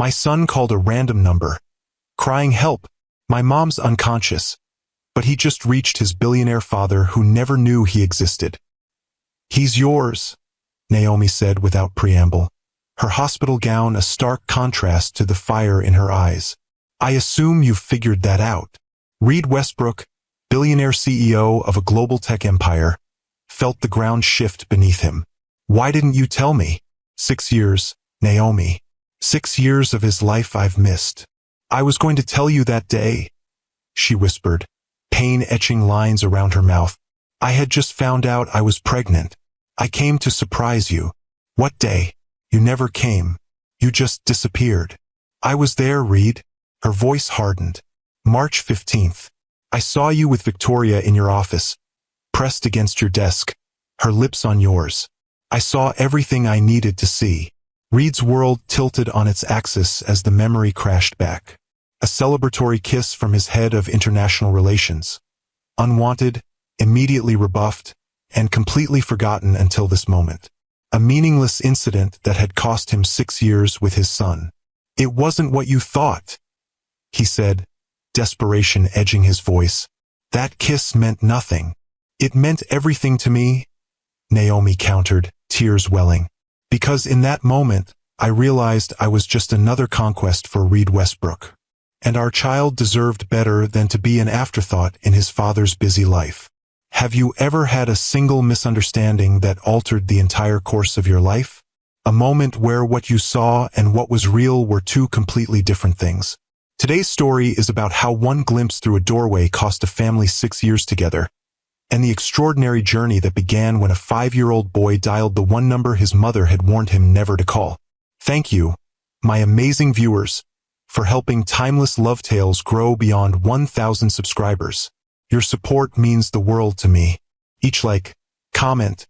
My son called a random number, crying help. My mom's unconscious, but he just reached his billionaire father who never knew he existed. He's yours, Naomi said without preamble, her hospital gown a stark contrast to the fire in her eyes. I assume you've figured that out. Reed Westbrook, billionaire CEO of a global tech empire, felt the ground shift beneath him. Why didn't you tell me? 6 years, Naomi. 6 years of his life I've missed. I was going to tell you that day, she whispered, pain etching lines around her mouth. I had just found out I was pregnant. I came to surprise you. What day? You never came. You just disappeared. I was there, Reed. Her voice hardened. March 15th. I saw you with Victoria in your office, pressed against your desk, her lips on yours. I saw everything I needed to see. Reed's world tilted on its axis as the memory crashed back. A celebratory kiss from his head of international relations. Unwanted, immediately rebuffed, and completely forgotten until this moment. A meaningless incident that had cost him 6 years with his son. It wasn't what you thought, he said, desperation edging his voice. That kiss meant nothing. It meant everything to me, Naomi countered, tears welling. Because in that moment, I realized I was just another conquest for Reed Westbrook. And our child deserved better than to be an afterthought in his father's busy life. Have you ever had a single misunderstanding that altered the entire course of your life? A moment where what you saw and what was real were two completely different things. Today's story is about how one glimpse through a doorway cost a family 6 years together, and the extraordinary journey that began when a 5-year-old boy dialed the one number his mother had warned him never to call. Thank you, my amazing viewers, for helping Timeless Love Tales grow beyond 1,000 subscribers. Your support means the world to me. Each like, comment,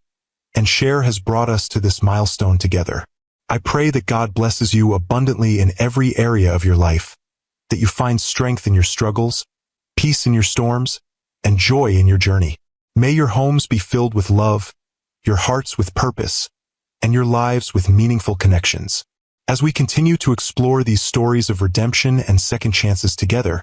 and share has brought us to this milestone together. I pray that God blesses you abundantly in every area of your life, that you find strength in your struggles, peace in your storms, and joy in your journey. May your homes be filled with love, your hearts with purpose, and your lives with meaningful connections. As we continue to explore these stories of redemption and second chances together,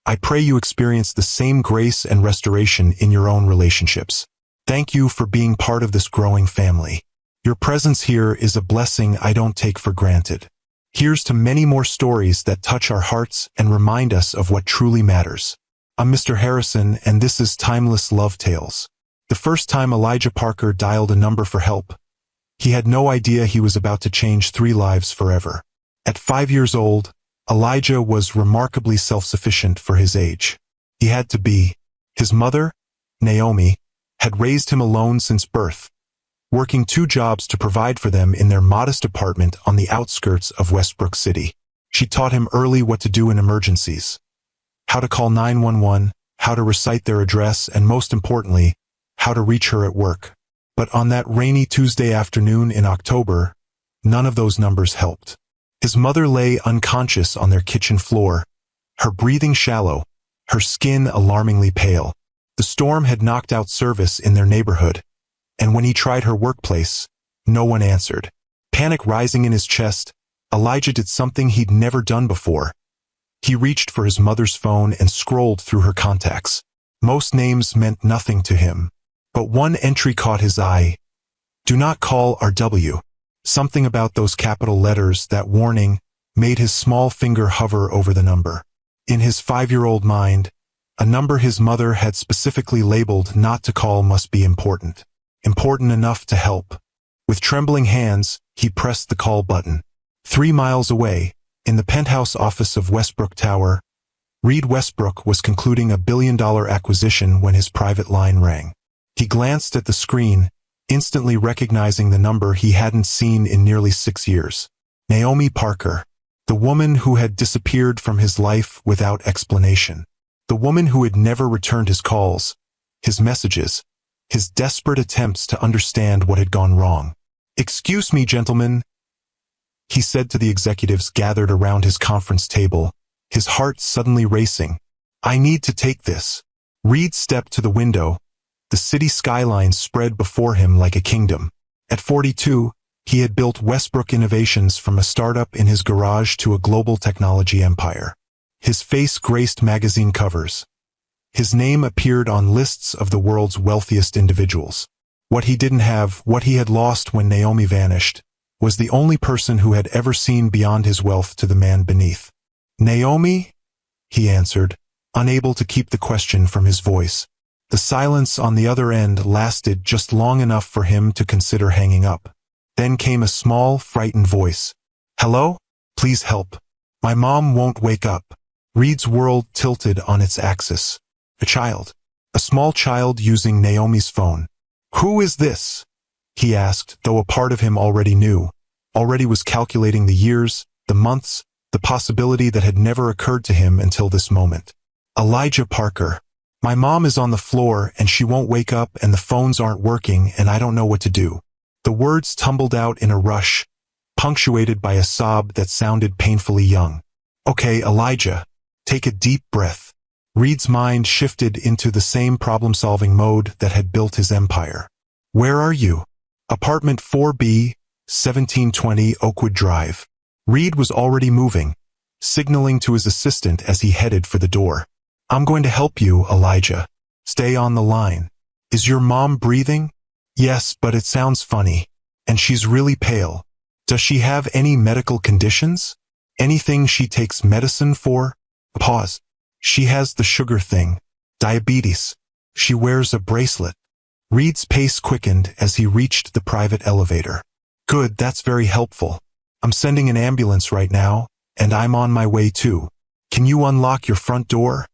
I pray you experience the same grace and restoration in your own relationships. Thank you for being part of this growing family. Your presence here is a blessing I don't take for granted. Here's to many more stories that touch our hearts and remind us of what truly matters. I'm Mr. Harrison, and this is Timeless Love Tales. The first time Elijah Parker dialed a number for help, he had no idea he was about to change 3 lives forever. At 5 years old, Elijah was remarkably self-sufficient for his age. He had to be. His mother, Naomi, had raised him alone since birth, working 2 jobs to provide for them in their modest apartment on the outskirts of Westbrook City. She taught him early what to do in emergencies, how to call 911, how to recite their address, and most importantly, how to reach her at work. But on that rainy Tuesday afternoon in October, none of those numbers helped. His mother lay unconscious on their kitchen floor, her breathing shallow, her skin alarmingly pale. The storm had knocked out service in their neighborhood, and when he tried her workplace, no one answered. Panic rising in his chest, Elijah did something he'd never done before. He reached for his mother's phone and scrolled through her contacts. Most names meant nothing to him, but one entry caught his eye. Do not call RW. Something about those capital letters, that warning, made his small finger hover over the number. In his 5-year-old mind, a number his mother had specifically labeled not to call must be important. Important enough to help. With trembling hands, he pressed the call button. 3 miles away, in the penthouse office of Westbrook Tower, Reed Westbrook was concluding a billion-dollar acquisition when his private line rang. He glanced at the screen, instantly recognizing the number he hadn't seen in nearly 6 years. Naomi Parker, the woman who had disappeared from his life without explanation. The woman who had never returned his calls, his messages, his desperate attempts to understand what had gone wrong. "Excuse me, gentlemen," he said to the executives gathered around his conference table, his heart suddenly racing. "I need to take this." Reed stepped to the window. The city skyline spread before him like a kingdom. At 42, He had built Westbrook Innovations from a startup in his garage to a global technology empire. His face graced magazine covers. His name appeared on lists of the world's wealthiest individuals. What he didn't have, what he had lost when Naomi vanished, was the only person who had ever seen beyond his wealth to the man beneath. "Naomi?" he answered, unable to keep the question from his voice. The silence on the other end lasted just long enough for him to consider hanging up. Then came a small, frightened voice. "Hello? Please help. My mom won't wake up." Reed's world tilted on its axis. A child. A small child using Naomi's phone. "Who is this?" he asked, though a part of him already knew, already was calculating the years, the months, the possibility that had never occurred to him until this moment. "Elijah Parker. My mom is on the floor and she won't wake up and the phones aren't working and I don't know what to do." The words tumbled out in a rush, punctuated by a sob that sounded painfully young. "Okay, Elijah. Take a deep breath." Reed's mind shifted into the same problem-solving mode that had built his empire. "Where are you?" "Apartment 4B, 1720 Oakwood Drive." Reed was already moving, signaling to his assistant as he headed for the door. "I'm going to help you, Elijah. Stay on the line." "Is your mom breathing?" "Yes, but it sounds funny. And she's really pale." "Does she have any medical conditions? Anything she takes medicine for?" A pause. "She has the sugar thing. Diabetes. She wears a bracelet." Reed's pace quickened as he reached the private elevator. "Good, that's very helpful. I'm sending an ambulance right now, and I'm on my way too. Can you unlock your front door?"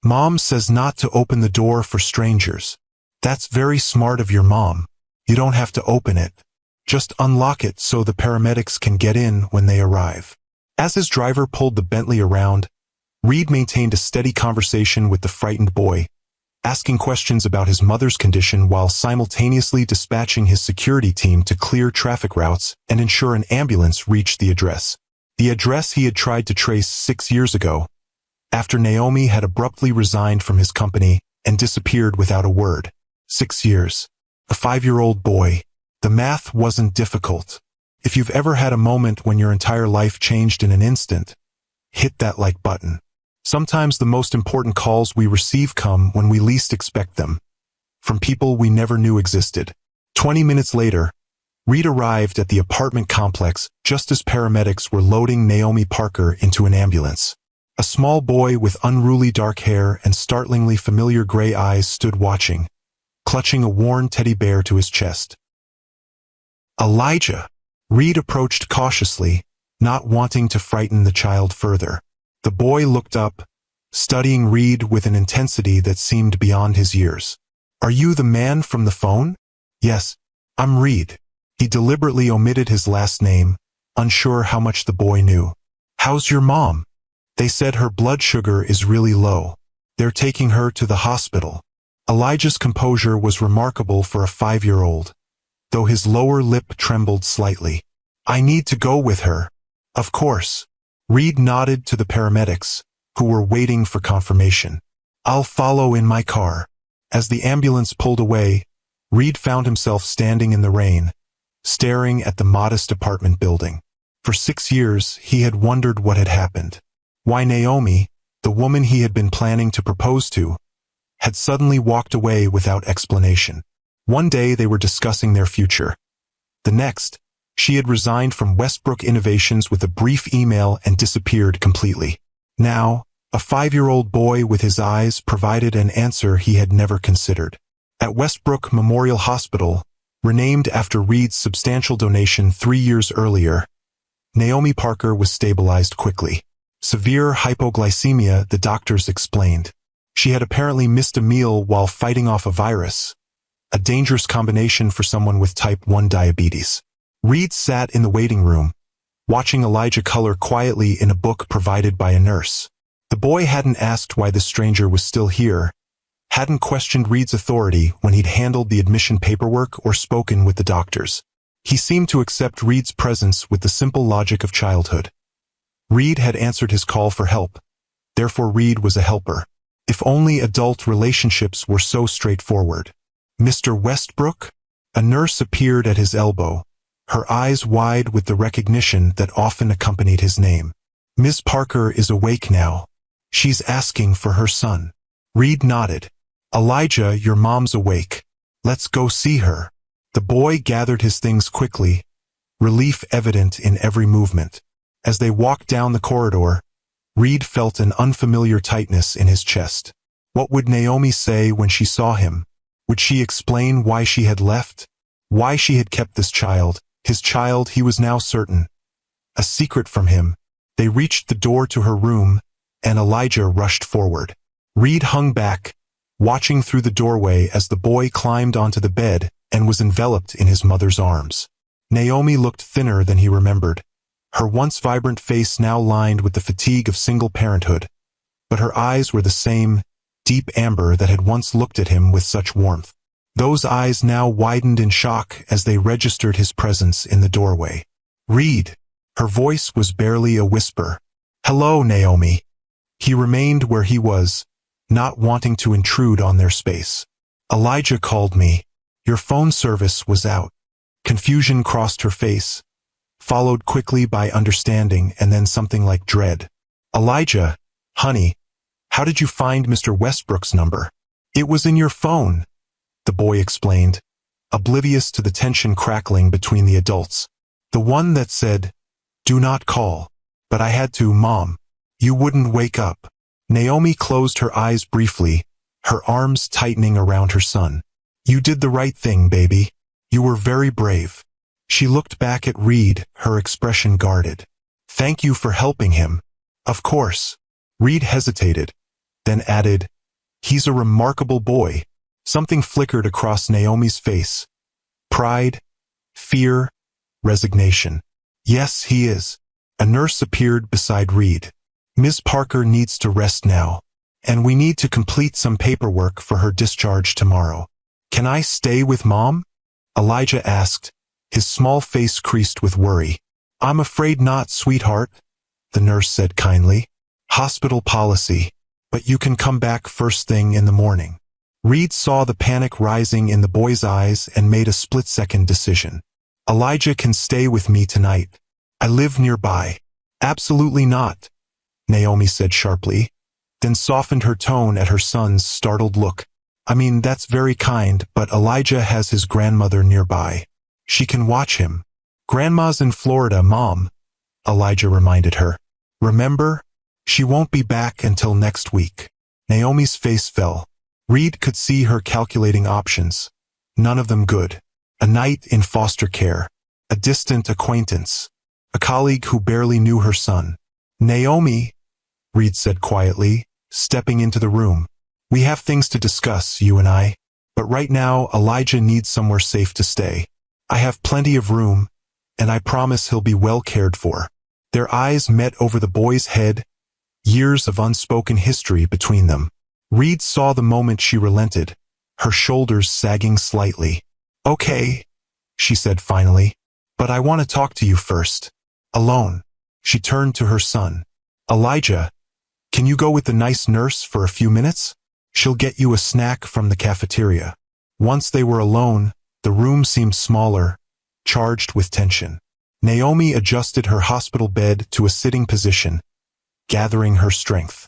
"Mom says not to open the door for strangers." "That's very smart of your mom. You don't have to open it. Just unlock it so the paramedics can get in when they arrive." As his driver pulled the Bentley around, Reed maintained a steady conversation with the frightened boy, asking questions about his mother's condition while simultaneously dispatching his security team to clear traffic routes and ensure an ambulance reached the address. The address he had tried to trace 6 years ago, after Naomi had abruptly resigned from his company and disappeared without a word. 6 years. A 5-year-old boy. The math wasn't difficult. If you've ever had a moment when your entire life changed in an instant, hit that like button. Sometimes the most important calls we receive come when we least expect them, from people we never knew existed. 20 minutes later, Reed arrived at the apartment complex just as paramedics were loading Naomi Parker into an ambulance. A small boy with unruly dark hair and startlingly familiar gray eyes stood watching, clutching a worn teddy bear to his chest. "Elijah!" Reed approached cautiously, not wanting to frighten the child further. The boy looked up, studying Reed with an intensity that seemed beyond his years. "Are you the man from the phone?" "Yes, I'm Reed." He deliberately omitted his last name, unsure how much the boy knew. "How's your mom?" "They said her blood sugar is really low. They're taking her to the hospital." Elijah's composure was remarkable for a 5-year-old, though his lower lip trembled slightly. "I need to go with her." "Of course." Reed nodded to the paramedics, who were waiting for confirmation. "I'll follow in my car." As the ambulance pulled away, Reed found himself standing in the rain, staring at the modest apartment building. For 6 years, he had wondered what had happened. Why Naomi, the woman he had been planning to propose to, had suddenly walked away without explanation. One day they were discussing their future. The next, she had resigned from Westbrook Innovations with a brief email and disappeared completely. Now, a 5-year-old boy with his eyes provided an answer he had never considered. At Westbrook Memorial Hospital, renamed after Reed's substantial donation 3 years earlier, Naomi Parker was stabilized quickly. Severe hypoglycemia, the doctors explained. She had apparently missed a meal while fighting off a virus, a dangerous combination for someone with type 1 diabetes. Reed sat in the waiting room, watching Elijah color quietly in a book provided by a nurse. The boy hadn't asked why the stranger was still here, hadn't questioned Reed's authority when he'd handled the admission paperwork or spoken with the doctors. He seemed to accept Reed's presence with the simple logic of childhood. Reed had answered his call for help, therefore Reed was a helper. If only adult relationships were so straightforward. "Mr. Westbrook?" A nurse appeared at his elbow, her eyes wide with the recognition that often accompanied his name. Ms. Parker is awake now. She's asking for her son. Reed nodded. Elijah, your mom's awake. Let's go see her. The boy gathered his things quickly, relief evident in every movement. As they walked down the corridor, Reed felt an unfamiliar tightness in his chest. What would Naomi say when she saw him? Would she explain why she had left? Why she had kept this child, his child he was now certain, a secret from him? They reached the door to her room, and Elijah rushed forward. Reed hung back, watching through the doorway as the boy climbed onto the bed and was enveloped in his mother's arms. Naomi looked thinner than he remembered, her once vibrant face now lined with the fatigue of single parenthood, but her eyes were the same, deep amber that had once looked at him with such warmth. Those eyes now widened in shock as they registered his presence in the doorway. Reed! Her voice was barely a whisper. Hello, Naomi. He remained where he was, not wanting to intrude on their space. Elijah called me. Your phone service was out. Confusion crossed her face, followed quickly by understanding and then something like dread. Elijah, honey, how did you find Mr. Westbrook's number? It was in your phone, the boy explained, oblivious to the tension crackling between the adults. The one that said, do not call. But I had to, Mom. You wouldn't wake up. Naomi closed her eyes briefly, her arms tightening around her son. You did the right thing, baby. You were very brave. She looked back at Reed, her expression guarded. Thank you for helping him. Of course. Reed hesitated, then added, he's a remarkable boy. Something flickered across Naomi's face. Pride, fear, resignation. Yes, he is. A nurse appeared beside Reed. Ms. Parker needs to rest now, and we need to complete some paperwork for her discharge tomorrow. Can I stay with Mom? Elijah asked, his small face creased with worry. I'm afraid not, sweetheart, the nurse said kindly. Hospital policy, but you can come back first thing in the morning. Reed saw the panic rising in the boy's eyes and made a split-second decision. Elijah can stay with me tonight. I live nearby. Absolutely not, Naomi said sharply, then softened her tone at her son's startled look. I mean, that's very kind, but Elijah has his grandmother nearby. She can watch him. Grandma's in Florida, Mom, Elijah reminded her. Remember? She won't be back until next week. Naomi's face fell. Reed could see her calculating options. None of them good. A night in foster care. A distant acquaintance. A colleague who barely knew her son. Naomi, Reed said quietly, stepping into the room. We have things to discuss, you and I. But right now, Elijah needs somewhere safe to stay. I have plenty of room, and I promise he'll be well cared for. Their eyes met over the boy's head, years of unspoken history between them. Reed saw the moment she relented, her shoulders sagging slightly. Okay, she said finally, but I want to talk to you first. Alone. She turned to her son. Elijah, can you go with the nice nurse for a few minutes? She'll get you a snack from the cafeteria. Once they were alone, the room seemed smaller, charged with tension. Naomi adjusted her hospital bed to a sitting position, gathering her strength.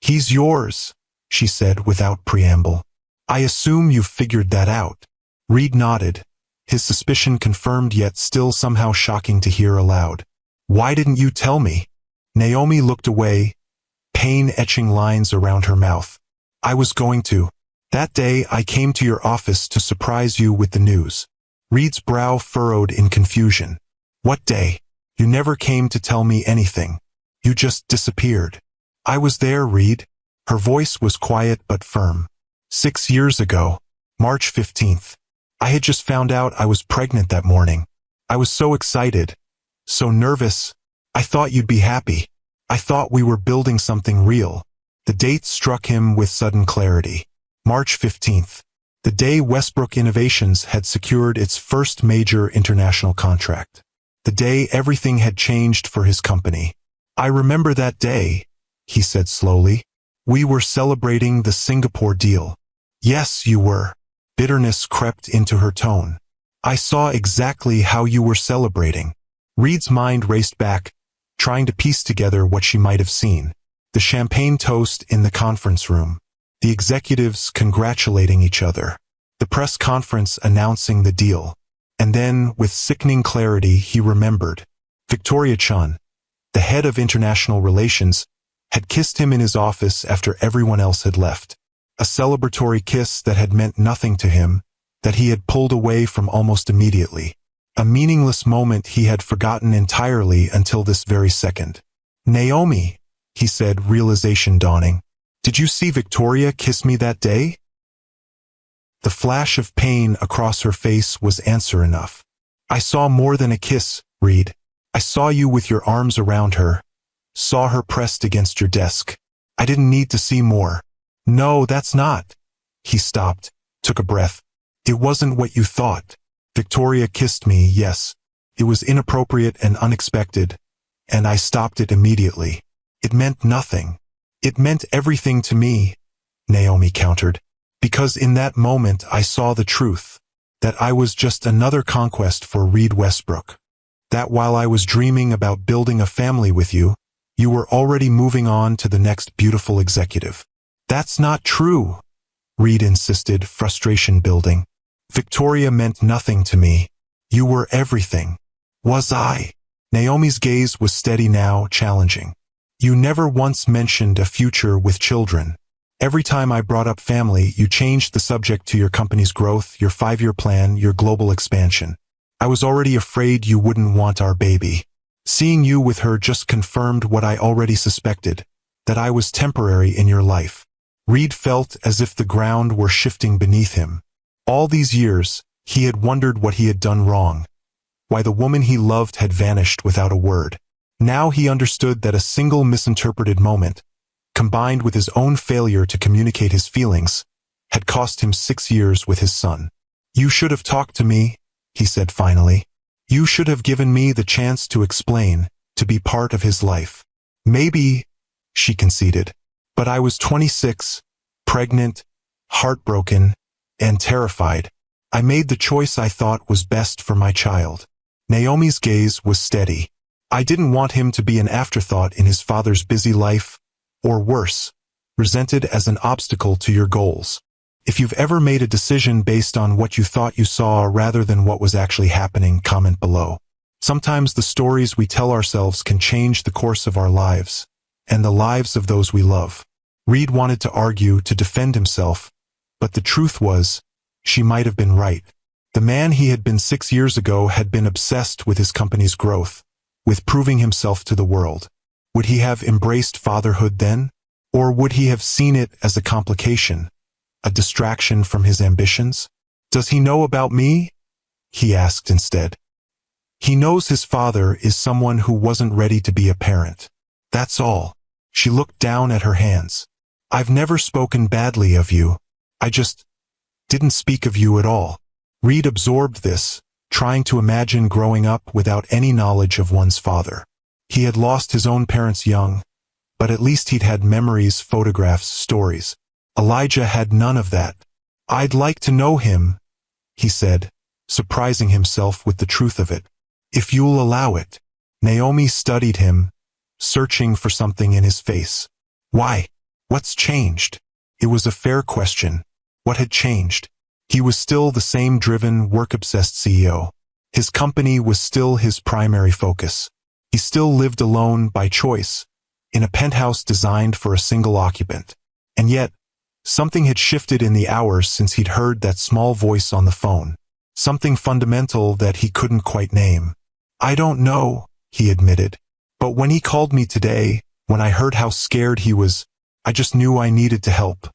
He's yours, she said without preamble. I assume you've figured that out. Reed nodded, his suspicion confirmed yet still somehow shocking to hear aloud. Why didn't you tell me? Naomi looked away, pain etching lines around her mouth. I was going to. That day I came to your office to surprise you with the news. Reed's brow furrowed in confusion. What day? You never came to tell me anything. You just disappeared. I was there, Reed. Her voice was quiet but firm. 6 years ago, March 15th. I had just found out I was pregnant that morning. I was so excited, so nervous. I thought you'd be happy. I thought we were building something real. The date struck him with sudden clarity. March 15th. The day Westbrook Innovations had secured its first major international contract. The day everything had changed for his company. I remember that day, he said slowly. We were celebrating the Singapore deal. Yes, you were. Bitterness crept into her tone. I saw exactly how you were celebrating. Reed's mind raced back, trying to piece together what she might have seen. The champagne toast in the conference room. The executives congratulating each other. The press conference announcing the deal. And then, with sickening clarity, he remembered. Victoria Chun, the head of international relations, had kissed him in his office after everyone else had left. A celebratory kiss that had meant nothing to him, that he had pulled away from almost immediately. A meaningless moment he had forgotten entirely until this very second. "Naomi," he said, realization dawning. "Did you see Victoria kiss me that day?" The flash of pain across her face was answer enough. "I saw more than a kiss, Reed. I saw you with your arms around her, saw her pressed against your desk. I didn't need to see more." "No, that's not." He stopped, took a breath. "It wasn't what you thought. Victoria kissed me, yes. It was inappropriate and unexpected, and I stopped it immediately. It meant nothing. It meant everything to me," Naomi countered, "because in that moment I saw the truth, that I was just another conquest for Reed Westbrook. That while I was dreaming about building a family with you, you were already moving on to the next beautiful executive." "That's not true," Reed insisted, frustration building. "Victoria meant nothing to me. You were everything." "Was I?" Naomi's gaze was steady now, challenging. "You never once mentioned a future with children. Every time I brought up family, you changed the subject to your company's growth, your 5-year plan, your global expansion. I was already afraid you wouldn't want our baby. Seeing you with her just confirmed what I already suspected, that I was temporary in your life." Reed felt as if the ground were shifting beneath him. All these years, he had wondered what he had done wrong, why the woman he loved had vanished without a word. Now he understood that a single misinterpreted moment, combined with his own failure to communicate his feelings, had cost him 6 years with his son. "You should have talked to me," he said finally. "You should have given me the chance to explain, to be part of his life." "Maybe," she conceded. "But I was 26, pregnant, heartbroken, and terrified. I made the choice I thought was best for my child." Naomi's gaze was steady. "I didn't want him to be an afterthought in his father's busy life, or worse, resented as an obstacle to your goals. If you've ever made a decision based on what you thought you saw rather than what was actually happening, comment below. Sometimes the stories we tell ourselves can change the course of our lives, and the lives of those we love." Reed wanted to argue, to defend himself, but the truth was, she might have been right. The man he had been 6 years ago had been obsessed with his company's growth, with proving himself to the world. Would he have embraced fatherhood then? Or would he have seen it as a complication, a distraction from his ambitions? "Does he know about me?" he asked instead. "He knows his father is someone who wasn't ready to be a parent. That's all." She looked down at her hands. "I've never spoken badly of you. I just didn't speak of you at all." Reed absorbed this, trying to imagine growing up without any knowledge of one's father. He had lost his own parents young, but at least he'd had memories, photographs, stories. Elijah had none of that. "I'd like to know him," he said, surprising himself with the truth of it. "If you'll allow it." Naomi studied him, searching for something in his face. "Why? What's changed?" It was a fair question. What had changed? He was still the same driven, work-obsessed CEO. His company was still his primary focus. He still lived alone by choice, in a penthouse designed for a single occupant. And yet, something had shifted in the hours since he'd heard that small voice on the phone. Something fundamental that he couldn't quite name. "I don't know," he admitted. "But when he called me today, when I heard how scared he was, I just knew I needed to help.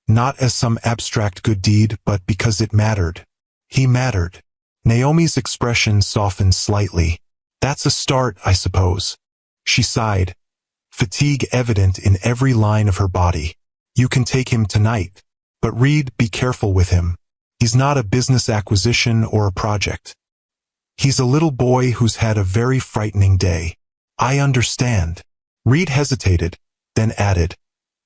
Not as some abstract good deed, but because it mattered. He mattered." Naomi's expression softened slightly. "That's a start, I suppose." She sighed, fatigue evident in every line of her body. "You can take him tonight. But Reed, be careful with him. He's not a business acquisition or a project. He's a little boy who's had a very frightening day." "I understand." Reed hesitated, then added,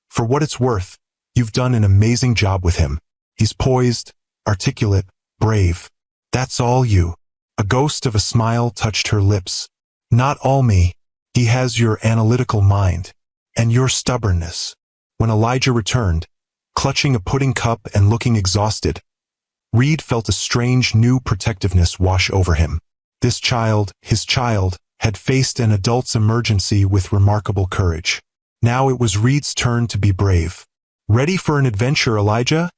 "For what it's worth, you've done an amazing job with him. He's poised, articulate, brave. That's all you. A ghost of a smile touched her lips. Not all me. He has your analytical mind. And your stubbornness. When Elijah returned, clutching a pudding cup and looking exhausted, Reed felt a strange new protectiveness wash over him. This child, his child, had faced an adult's emergency with remarkable courage. Now it was Reed's turn to be brave. Ready for an adventure, Elijah?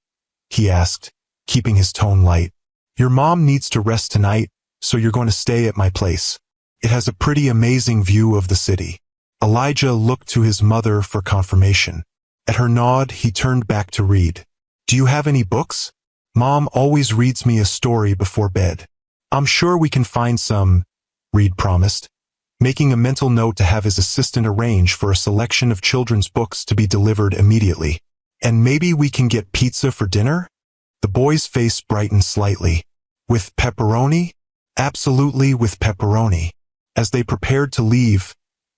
He asked, keeping his tone light. Your mom needs to rest tonight, so you're going to stay at my place. It has a pretty amazing view of the city. Elijah looked to his mother for confirmation. At her nod, he turned back to Reed. Do you have any books? Mom always reads me a story before bed. I'm sure we can find some, Reed promised, making a mental note to have his assistant arrange for a selection of children's books to be delivered immediately. And maybe we can get pizza for dinner? The boy's face brightened slightly. With pepperoni? Absolutely with pepperoni. As they prepared to leave,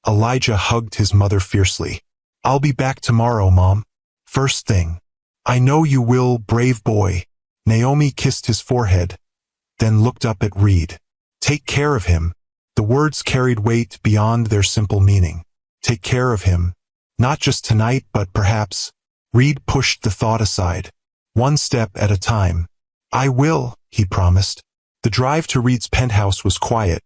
Elijah hugged his mother fiercely. I'll be back tomorrow, Mom. First thing. I know you will, brave boy. Naomi kissed his forehead, then looked up at Reed. Take care of him. The words carried weight beyond their simple meaning. Take care of him. Not just tonight, but perhaps. Reed pushed the thought aside. One step at a time. I will, he promised. The drive to Reed's penthouse was quiet,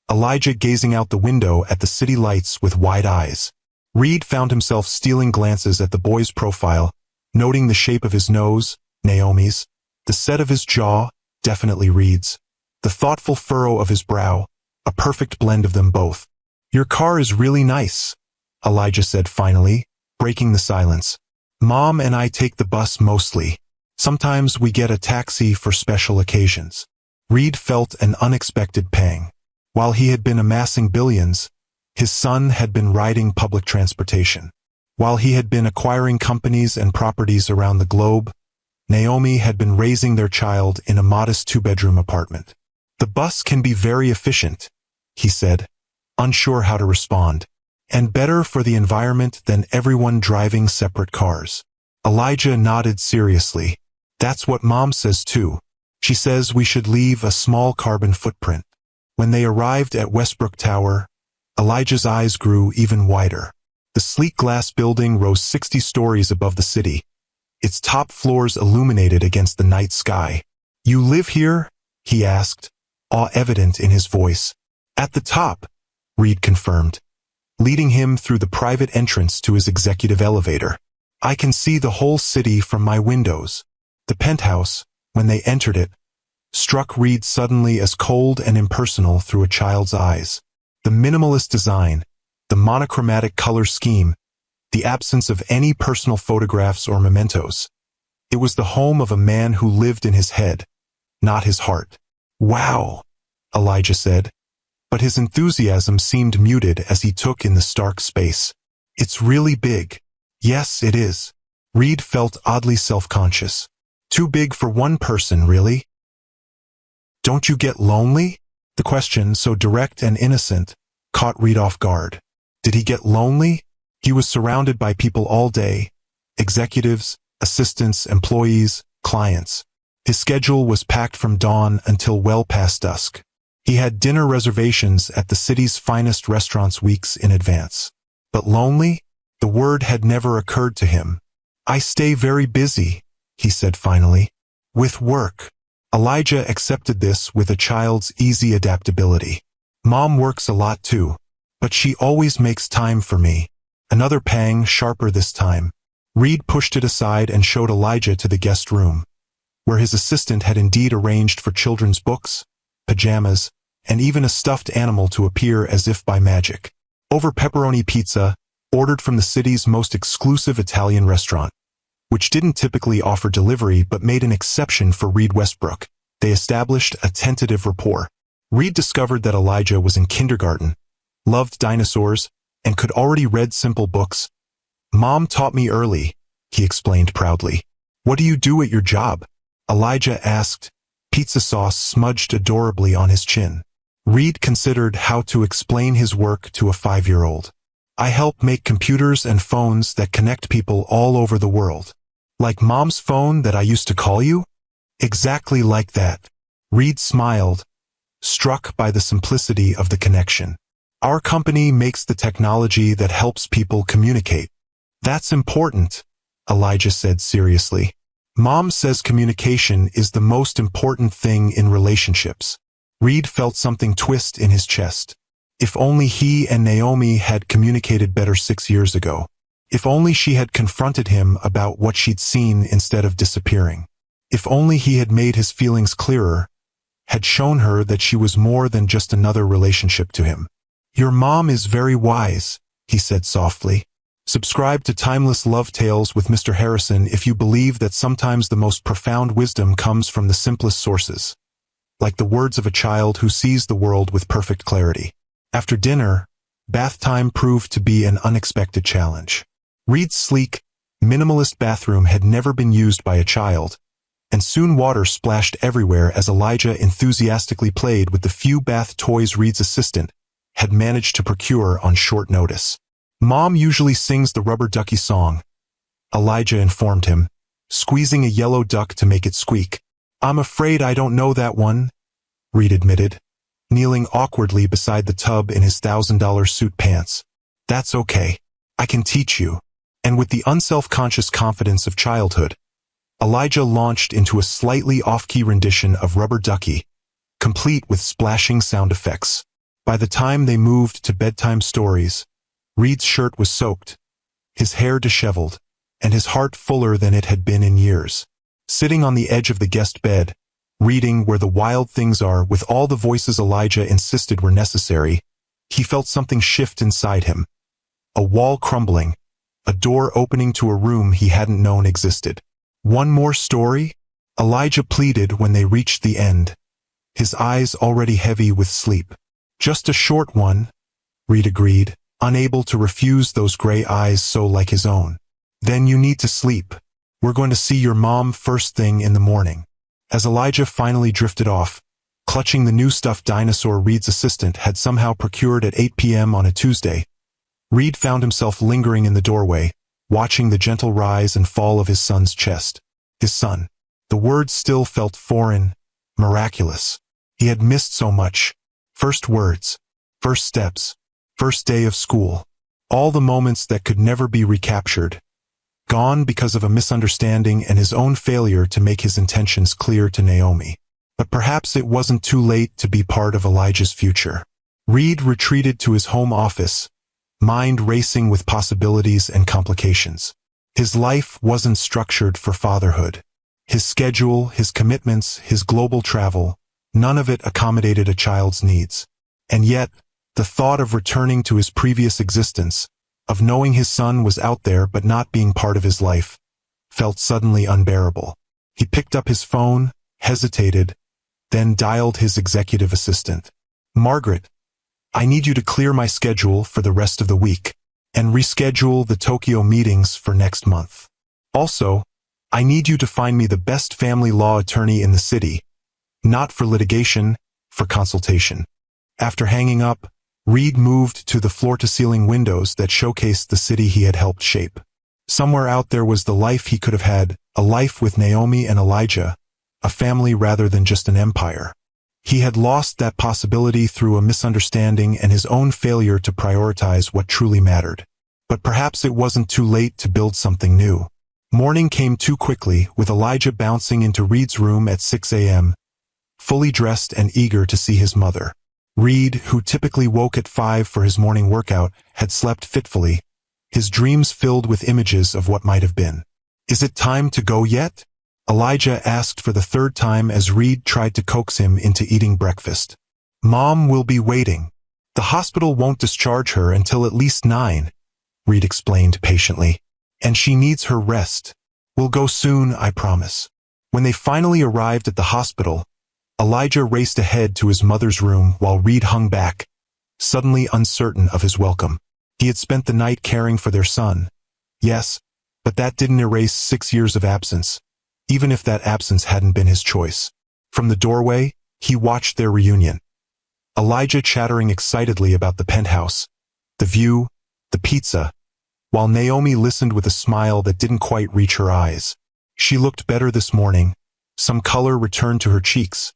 Elijah gazing out the window at the city lights with wide eyes. Reed found himself stealing glances at the boy's profile, noting the shape of his nose, Naomi's, the set of his jaw, definitely Reed's, the thoughtful furrow of his brow, a perfect blend of them both. Your car is really nice, Elijah said finally, breaking the silence. Mom and I take the bus mostly. Sometimes we get a taxi for special occasions. Reed felt an unexpected pang. While he had been amassing billions, his son had been riding public transportation. While he had been acquiring companies and properties around the globe, Naomi had been raising their child in a modest two-bedroom apartment. The bus can be very efficient, he said, unsure how to respond, and better for the environment than everyone driving separate cars. Elijah nodded seriously. That's what Mom says too. She says we should leave a small carbon footprint. When they arrived at Westbrook Tower, Elijah's eyes grew even wider. The sleek glass building rose 60 stories above the city, its top floors illuminated against the night sky. You live here? He asked, awe evident in his voice. At the top, Reed confirmed, leading him through the private entrance to his executive elevator. I can see the whole city from my windows. The penthouse, when they entered it, struck Reed suddenly as cold and impersonal through a child's eyes. The minimalist design, the monochromatic color scheme, the absence of any personal photographs or mementos. It was the home of a man who lived in his head, not his heart. Wow, Elijah said, but his enthusiasm seemed muted as he took in the stark space. It's really big. Yes, it is. Reed felt oddly self-conscious. Too big for one person, really? Don't you get lonely? The question, so direct and innocent, caught Reed off guard. Did he get lonely? He was surrounded by people all day, executives, assistants, employees, clients. His schedule was packed from dawn until well past dusk. He had dinner reservations at the city's finest restaurants weeks in advance. But lonely? The word had never occurred to him. I stay very busy, he said finally. With work. Elijah accepted this with a child's easy adaptability. Mom works a lot too, but she always makes time for me. Another pang, sharper this time. Reed pushed it aside and showed Elijah to the guest room, where his assistant had indeed arranged for children's books, pajamas, and even a stuffed animal to appear as if by magic. Over pepperoni pizza, ordered from the city's most exclusive Italian restaurant, which didn't typically offer delivery but made an exception for Reed Westbrook, they established a tentative rapport. Reed discovered that Elijah was in kindergarten, loved dinosaurs, and could already read simple books. Mom taught me early, he explained proudly. What do you do at your job? Elijah asked, pizza sauce smudged adorably on his chin. Reed considered how to explain his work to a 5-year-old. I help make computers and phones that connect people all over the world. Like Mom's phone that I used to call you? Exactly like that. Reed smiled, struck by the simplicity of the connection. Our company makes the technology that helps people communicate. That's important, Elijah said seriously. Mom says communication is the most important thing in relationships. Reed felt something twist in his chest. If only he and Naomi had communicated better 6 years ago. If only she had confronted him about what she'd seen instead of disappearing. If only he had made his feelings clearer, had shown her that she was more than just another relationship to him. Your mom is very wise, he said softly. Subscribe to Timeless Love Tales with Mr. Harrison if you believe that sometimes the most profound wisdom comes from the simplest sources, like the words of a child who sees the world with perfect clarity. After dinner, bath time proved to be an unexpected challenge. Reed's sleek, minimalist bathroom had never been used by a child, and soon water splashed everywhere as Elijah enthusiastically played with the few bath toys Reed's assistant had managed to procure on short notice. Mom usually sings the rubber ducky song, Elijah informed him, squeezing a yellow duck to make it squeak. I'm afraid I don't know that one, Reed admitted, kneeling awkwardly beside the tub in his $1,000 suit pants. That's okay. I can teach you. And with the unself-conscious confidence of childhood, Elijah launched into a slightly off-key rendition of Rubber Ducky, complete with splashing sound effects. By the time they moved to bedtime stories, Reed's shirt was soaked, his hair disheveled, and his heart fuller than it had been in years. Sitting on the edge of the guest bed, reading Where the Wild Things Are with all the voices Elijah insisted were necessary, he felt something shift inside him. A wall crumbling, a door opening to a room he hadn't known existed. One more story? Elijah pleaded when they reached the end, his eyes already heavy with sleep. Just a short one, Reed agreed, unable to refuse those gray eyes so like his own. Then you need to sleep. We're going to see your mom first thing in the morning. As Elijah finally drifted off, clutching the new stuffed dinosaur Reed's assistant had somehow procured at 8 p.m. on a Tuesday, Reed found himself lingering in the doorway, watching the gentle rise and fall of his son's chest. His son. The words still felt foreign, miraculous. He had missed so much. First words, first steps, first day of school. All the moments that could never be recaptured. Gone because of a misunderstanding and his own failure to make his intentions clear to Naomi. But perhaps it wasn't too late to be part of Elijah's future. Reed retreated to his home office, mind racing with possibilities and complications. His life wasn't structured for fatherhood. His schedule, his commitments, his global travel, none of it accommodated a child's needs. And yet, the thought of returning to his previous existence, of knowing his son was out there but not being part of his life, felt suddenly unbearable. He picked up his phone, hesitated, then dialed his executive assistant. Margaret, I need you to clear my schedule for the rest of the week, and reschedule the Tokyo meetings for next month. Also, I need you to find me the best family law attorney in the city, not for litigation, for consultation. After hanging up, Reed moved to the floor-to-ceiling windows that showcased the city he had helped shape. Somewhere out there was the life he could have had, a life with Naomi and Elijah, a family rather than just an empire. He had lost that possibility through a misunderstanding and his own failure to prioritize what truly mattered. But perhaps it wasn't too late to build something new. Morning came too quickly, with Elijah bouncing into Reed's room at 6 a.m., fully dressed and eager to see his mother. Reed, who typically woke at 5 for his morning workout, had slept fitfully, his dreams filled with images of what might have been. Is it time to go yet? Elijah asked for the third time as Reed tried to coax him into eating breakfast. Mom will be waiting. The hospital won't discharge her until at least 9, Reed explained patiently. And she needs her rest. We'll go soon, I promise. When they finally arrived at the hospital, Elijah raced ahead to his mother's room while Reed hung back, suddenly uncertain of his welcome. He had spent the night caring for their son. Yes, but that didn't erase 6 years of absence, even if that absence hadn't been his choice. From the doorway, he watched their reunion. Elijah chattering excitedly about the penthouse, the view, the pizza, while Naomi listened with a smile that didn't quite reach her eyes. She looked better this morning. Some color returned to her cheeks,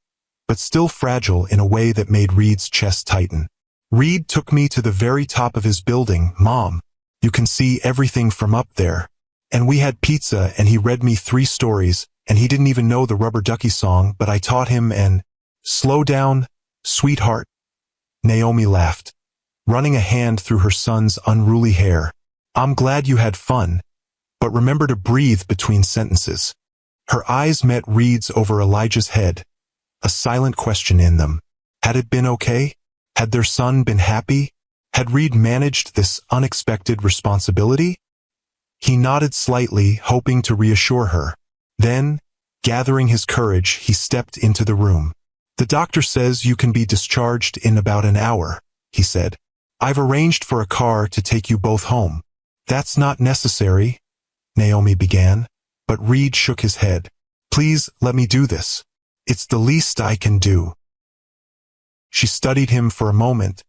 but still fragile in a way that made Reed's chest tighten. Reed took me to the very top of his building, Mom. You can see everything from up there. And we had pizza and he read me 3 stories, and he didn't even know the Rubber Ducky song, but I taught him and— Slow down, sweetheart. Naomi laughed, running a hand through her son's unruly hair. I'm glad you had fun, but remember to breathe between sentences. Her eyes met Reed's over Elijah's head, a silent question in them. Had it been okay? Had their son been happy? Had Reed managed this unexpected responsibility? He nodded slightly, hoping to reassure her. Then, gathering his courage, he stepped into the room. The doctor says you can be discharged in about an hour, he said. I've arranged for a car to take you both home. That's not necessary, Naomi began, but Reed shook his head. Please let me do this. It's the least I can do. She studied him for a moment,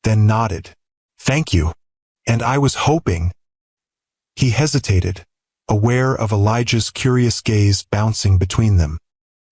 then nodded. Thank you. And I was hoping. He hesitated, aware of Elijah's curious gaze bouncing between them.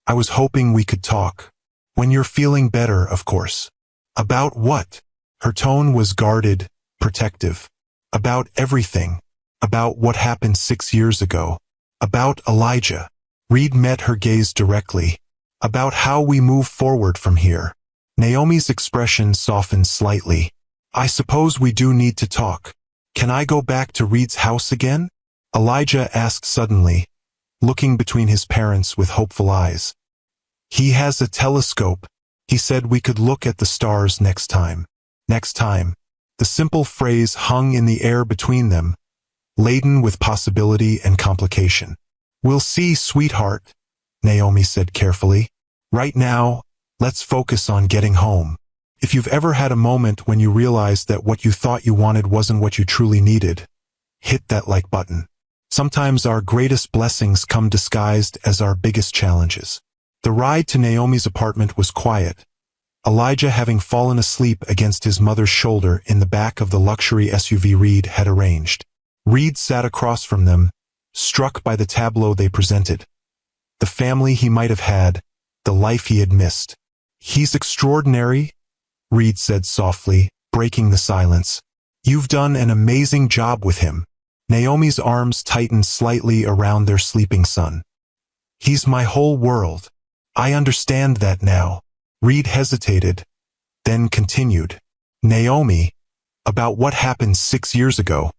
I was hoping we could talk. When you're feeling better, of course. About what? Her tone was guarded, protective. About everything. About what happened 6 years ago. About Elijah. Reed met her gaze directly. About how we move forward from here. Naomi's expression softened slightly. I suppose we do need to talk. Can I go back to Reed's house again? Elijah asked suddenly, looking between his parents with hopeful eyes. He has a telescope. He said we could look at the stars next time. Next time. The simple phrase hung in the air between them, laden with possibility and complication. We'll see, sweetheart, Naomi said carefully. Right now, let's focus on getting home. If you've ever had a moment when you realized that what you thought you wanted wasn't what you truly needed, hit that like button. Sometimes our greatest blessings come disguised as our biggest challenges. The ride to Naomi's apartment was quiet, Elijah having fallen asleep against his mother's shoulder in the back of the luxury SUV Reed had arranged. Reed sat across from them, struck by the tableau they presented. The family he might have had, the life he had missed. He's extraordinary, Reed said softly, breaking the silence. You've done an amazing job with him. Naomi's arms tightened slightly around their sleeping son. He's my whole world. I understand that now. Reed hesitated, then continued. Naomi, about what happened 6 years ago.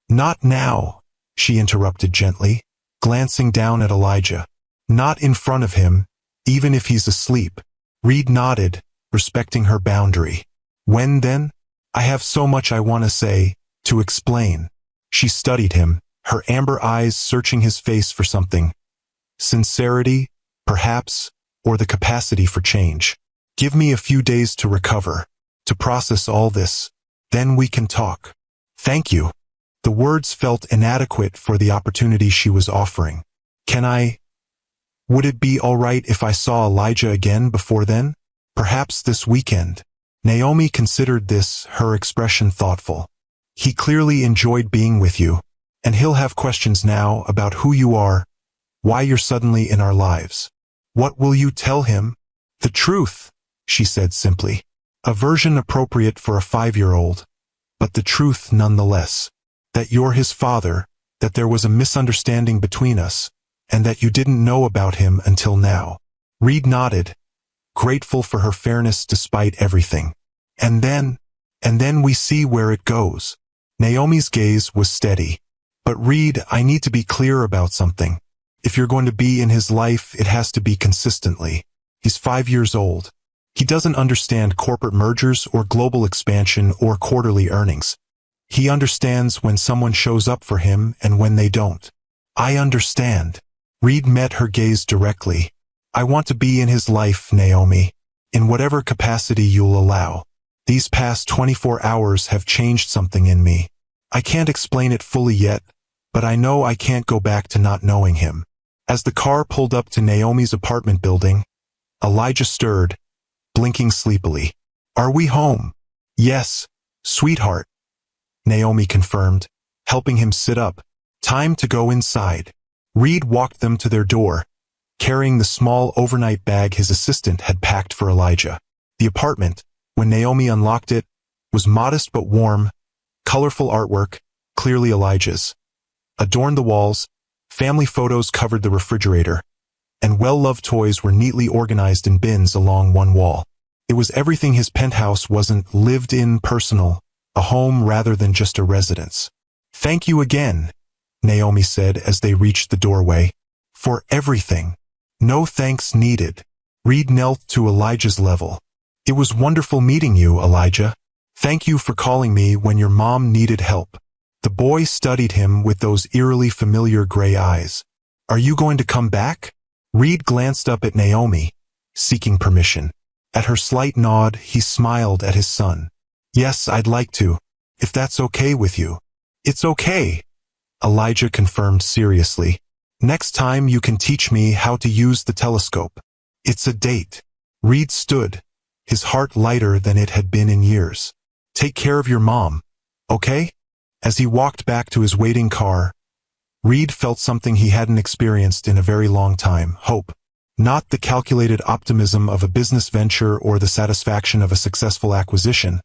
Not now, she interrupted gently, glancing down at Elijah. Not in front of him, even if he's asleep. Reed nodded, respecting her boundary. When then? I have so much I want to say, to explain. She studied him, her amber eyes searching his face for something. Sincerity, perhaps, or the capacity for change. Give me a few days to recover, to process all this. Then we can talk. Thank you. The words felt inadequate for the opportunity she was offering. Would it be all right if I saw Elijah again before then? Perhaps this weekend. Naomi considered this, her expression thoughtful. He clearly enjoyed being with you, and he'll have questions now about who you are, why you're suddenly in our lives. What will you tell him? The truth, she said simply. A version appropriate for a 5-year-old, but the truth nonetheless. That you're his father, that there was a misunderstanding between us, and that you didn't know about him until now. Reed nodded, grateful for her fairness despite everything. And then we see where it goes. Naomi's gaze was steady. But Reed, I need to be clear about something. If you're going to be in his life, it has to be consistently. He's 5 years old. He doesn't understand corporate mergers or global expansion or quarterly earnings. He understands when someone shows up for him and when they don't. I understand. Reed met her gaze directly. I want to be in his life, Naomi, in whatever capacity you'll allow. These past 24 hours have changed something in me. I can't explain it fully yet, but I know I can't go back to not knowing him. As the car pulled up to Naomi's apartment building, Elijah stirred, blinking sleepily. Are we home? Yes, sweetheart, Naomi confirmed, helping him sit up. Time to go inside. Reed walked them to their door, carrying the small overnight bag his assistant had packed for Elijah. The apartment, when Naomi unlocked it, was modest but warm, colorful artwork, clearly Elijah's, adorned the walls, family photos covered the refrigerator, and well-loved toys were neatly organized in bins along one wall. It was everything his penthouse wasn't: lived-in, personal, a home rather than just a residence. "Thank you again," Naomi said as they reached the doorway. "For everything." "No thanks needed." Reed knelt to Elijah's level. "It was wonderful meeting you, Elijah. Thank you for calling me when your mom needed help." The boy studied him with those eerily familiar gray eyes. "Are you going to come back?" Reed glanced up at Naomi, seeking permission. At her slight nod, he smiled at his son. "Yes, I'd like to, if that's okay with you." "It's okay," Elijah confirmed seriously. "Next time you can teach me how to use the telescope." "It's a date." Reed stood, his heart lighter than it had been in years. "Take care of your mom, okay?" As he walked back to his waiting car, Reed felt something he hadn't experienced in a very long time: hope. Not the calculated optimism of a business venture or the satisfaction of a successful acquisition,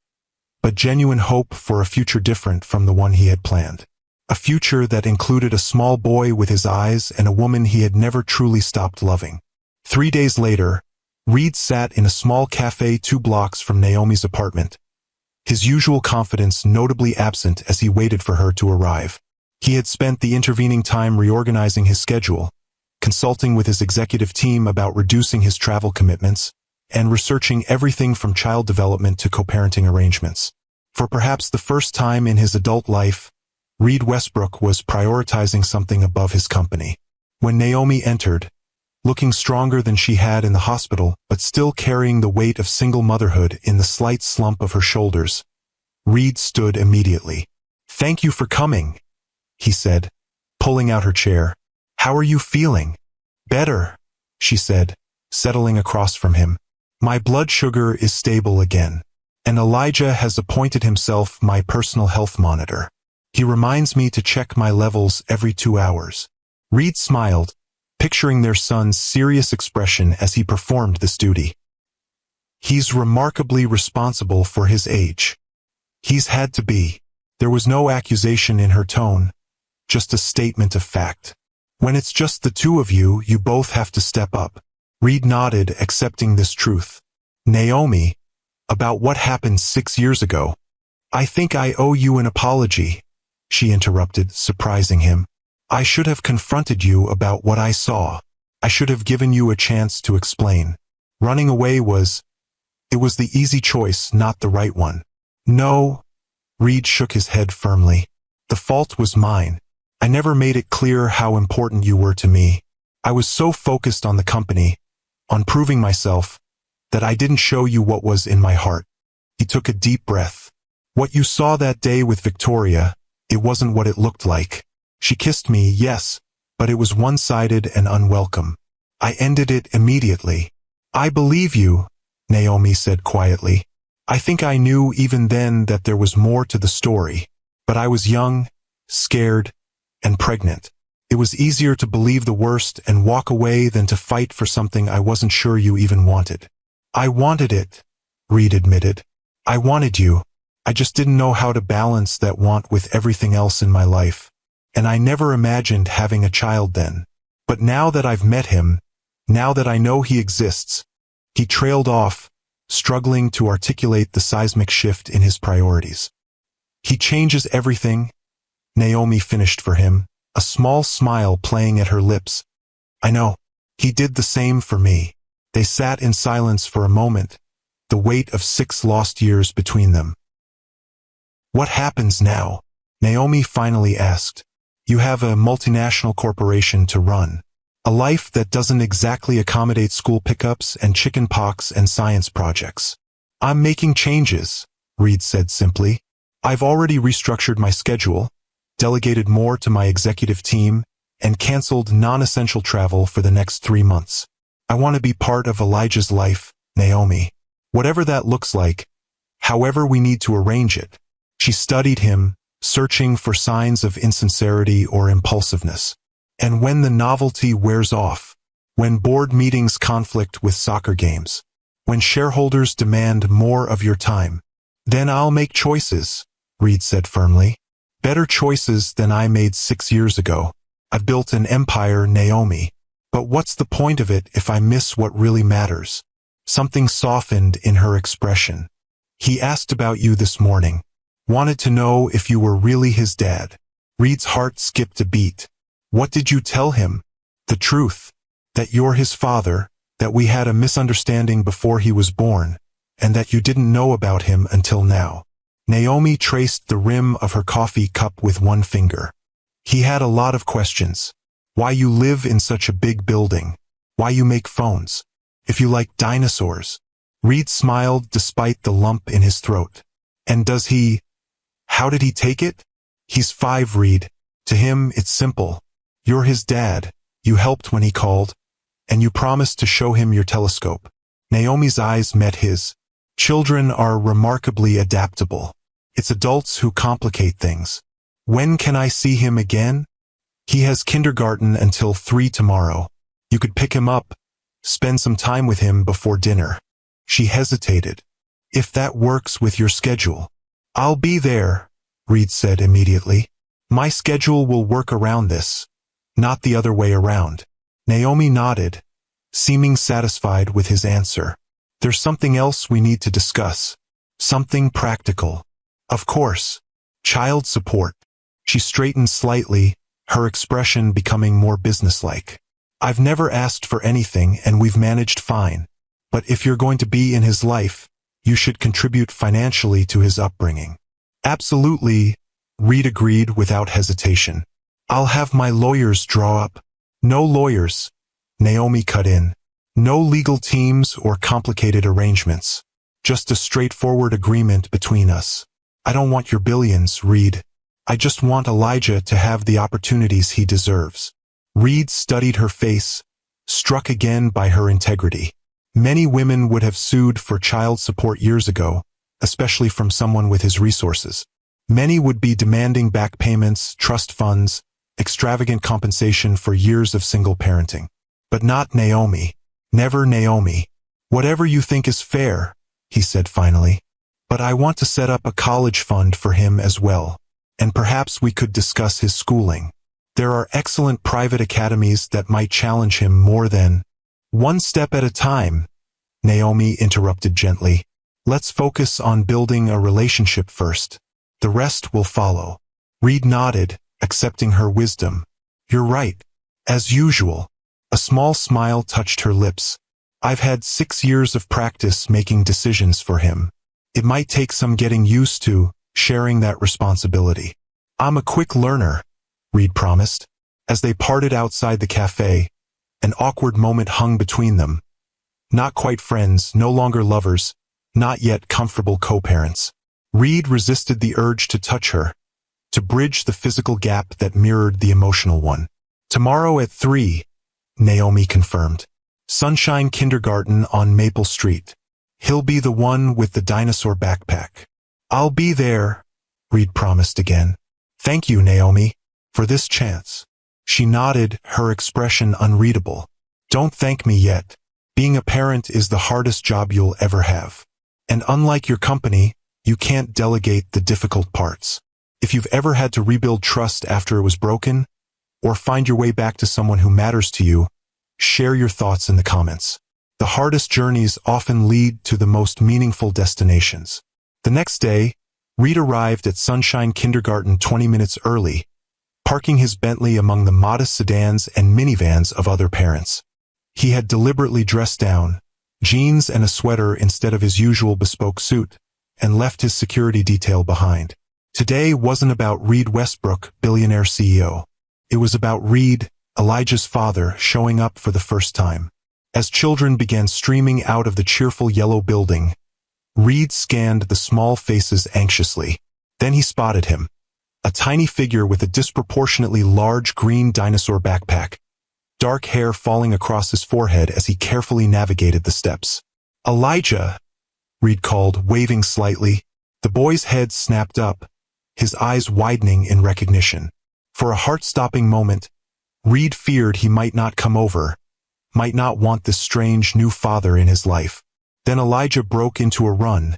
but genuine hope for a future different from the one he had planned. A future that included a small boy with his eyes and a woman he had never truly stopped loving. 3 days later, Reed sat in a small cafe 2 blocks from Naomi's apartment, his usual confidence notably absent as he waited for her to arrive. He had spent the intervening time reorganizing his schedule, consulting with his executive team about reducing his travel commitments, and researching everything from child development to co-parenting arrangements. For perhaps the first time in his adult life, Reed Westbrook was prioritizing something above his company. When Naomi entered, looking stronger than she had in the hospital, but still carrying the weight of single motherhood in the slight slump of her shoulders, Reed stood immediately. "Thank you for coming," he said, pulling out her chair. "How are you feeling?" "Better," she said, settling across from him. "My blood sugar is stable again, and Elijah has appointed himself my personal health monitor. He reminds me to check my levels every 2 hours." Reed smiled, picturing their son's serious expression as he performed this duty. "He's remarkably responsible for his age." "He's had to be." There was no accusation in her tone, just a statement of fact. "When it's just the two of you, you both have to step up." Reed nodded, accepting this truth. "Naomi, about what happened 6 years ago." "I think I owe you an apology," she interrupted, surprising him. "I should have confronted you about what I saw. I should have given you a chance to explain. Running away it was the easy choice, not the right one." "No," Reed shook his head firmly. "The fault was mine. I never made it clear how important you were to me. I was so focused on the company, on proving myself, that I didn't show you what was in my heart." He took a deep breath. "What you saw that day with Victoria, it wasn't what it looked like. She kissed me, yes, but it was one-sided and unwelcome. I ended it immediately." "I believe you," Naomi said quietly. "I think I knew even then that there was more to the story, but I was young, scared, and pregnant. It was easier to believe the worst and walk away than to fight for something I wasn't sure you even wanted." "I wanted it," Reed admitted. "I wanted you. I just didn't know how to balance that want with everything else in my life. And I never imagined having a child then. But now that I've met him, now that I know he exists." He trailed off, struggling to articulate the seismic shift in his priorities. "He changes everything," Naomi finished for him, a small smile playing at her lips. "I know. He did the same for me." They sat in silence for a moment, the weight of 6 lost years between them. "What happens now?" Naomi finally asked. "You have a multinational corporation to run. A life that doesn't exactly accommodate school pickups and chicken pox and science projects." "I'm making changes," Reed said simply. "I've already restructured my schedule, delegated more to my executive team, and canceled non-essential travel for the next 3 months. I want to be part of Elijah's life, Naomi. Whatever that looks like, however we need to arrange it." She studied him, searching for signs of insincerity or impulsiveness. "And when the novelty wears off, when board meetings conflict with soccer games, when shareholders demand more of your time. Then I'll make choices, Reed said firmly. Better choices than I made 6 years ago. I've built an empire, Naomi. But what's the point of it if I miss what really matters? Something softened in her expression. He asked about you this morning. Wanted to know if you were really his dad. Reed's heart skipped a beat. What did you tell him? The truth. That you're his father, that we had a misunderstanding before he was born, and that you didn't know about him until now. Naomi traced the rim of her coffee cup with one finger. He had a lot of questions. Why you live in such a big building. Why you make phones. If you like dinosaurs. Reed smiled despite the lump in his throat. And does he? How did he take it? He's 5, Reed. To him, it's simple. You're his dad. You helped when he called. And you promised to show him your telescope. Naomi's eyes met his. Children are remarkably adaptable. It's adults who complicate things. When can I see him again? He has kindergarten until 3 tomorrow. You could pick him up, spend some time with him before dinner. She hesitated. If that works with your schedule. I'll be there, Reed said immediately. My schedule will work around this, not the other way around. Naomi nodded, seeming satisfied with his answer. There's something else we need to discuss. Something practical. Of course. Child support. She straightened slightly, her expression becoming more businesslike. I've never asked for anything and we've managed fine. But if you're going to be in his life, you should contribute financially to his upbringing. Absolutely, Reed agreed without hesitation. I'll have my lawyers draw up. No lawyers, Naomi cut in. No legal teams or complicated arrangements. Just a straightforward agreement between us. I don't want your billions, Reed. I just want Elijah to have the opportunities he deserves. Reed studied her face, struck again by her integrity. Many women would have sued for child support years ago, especially from someone with his resources. Many would be demanding back payments, trust funds, extravagant compensation for years of single parenting. But not Naomi. Never Naomi. Whatever you think is fair, he said finally. But I want to set up a college fund for him as well. And perhaps we could discuss his schooling. There are excellent private academies that might challenge him more than one step at a time, Naomi interrupted gently. Let's focus on building a relationship first. The rest will follow. Reed nodded, accepting her wisdom. You're right. As usual. A small smile touched her lips. I've had 6 years of practice making decisions for him. It might take some getting used to sharing that responsibility. I'm a quick learner, Reed promised. As they parted outside the cafe, an awkward moment hung between them. Not quite friends, no longer lovers, not yet comfortable co-parents. Reed resisted the urge to touch her, to bridge the physical gap that mirrored the emotional one. Tomorrow at 3, Naomi confirmed. Sunshine Kindergarten on Maple Street. He'll be the one with the dinosaur backpack. I'll be there, Reed promised again. Thank you, Naomi, for this chance. She nodded, her expression unreadable. Don't thank me yet. Being a parent is the hardest job you'll ever have. And unlike your company, you can't delegate the difficult parts. If you've ever had to rebuild trust after it was broken, or find your way back to someone who matters to you, share your thoughts in the comments. The hardest journeys often lead to the most meaningful destinations. The next day, Reed arrived at Sunshine Kindergarten 20 minutes early, parking his Bentley among the modest sedans and minivans of other parents. He had deliberately dressed down, jeans and a sweater instead of his usual bespoke suit, and left his security detail behind. Today wasn't about Reed Westbrook, Billionaire CEO. It was about Reed, Elijah's father, showing up for the first time. As children began streaming out of the cheerful yellow building, Reed scanned the small faces anxiously. Then he spotted him. A tiny figure with a disproportionately large green dinosaur backpack, dark hair falling across his forehead as he carefully navigated the steps. Elijah, Reed called, waving slightly. The boy's head snapped up, his eyes widening in recognition. For a heart-stopping moment, Reed feared he might not come over, might not want this strange new father in his life. Then Elijah broke into a run,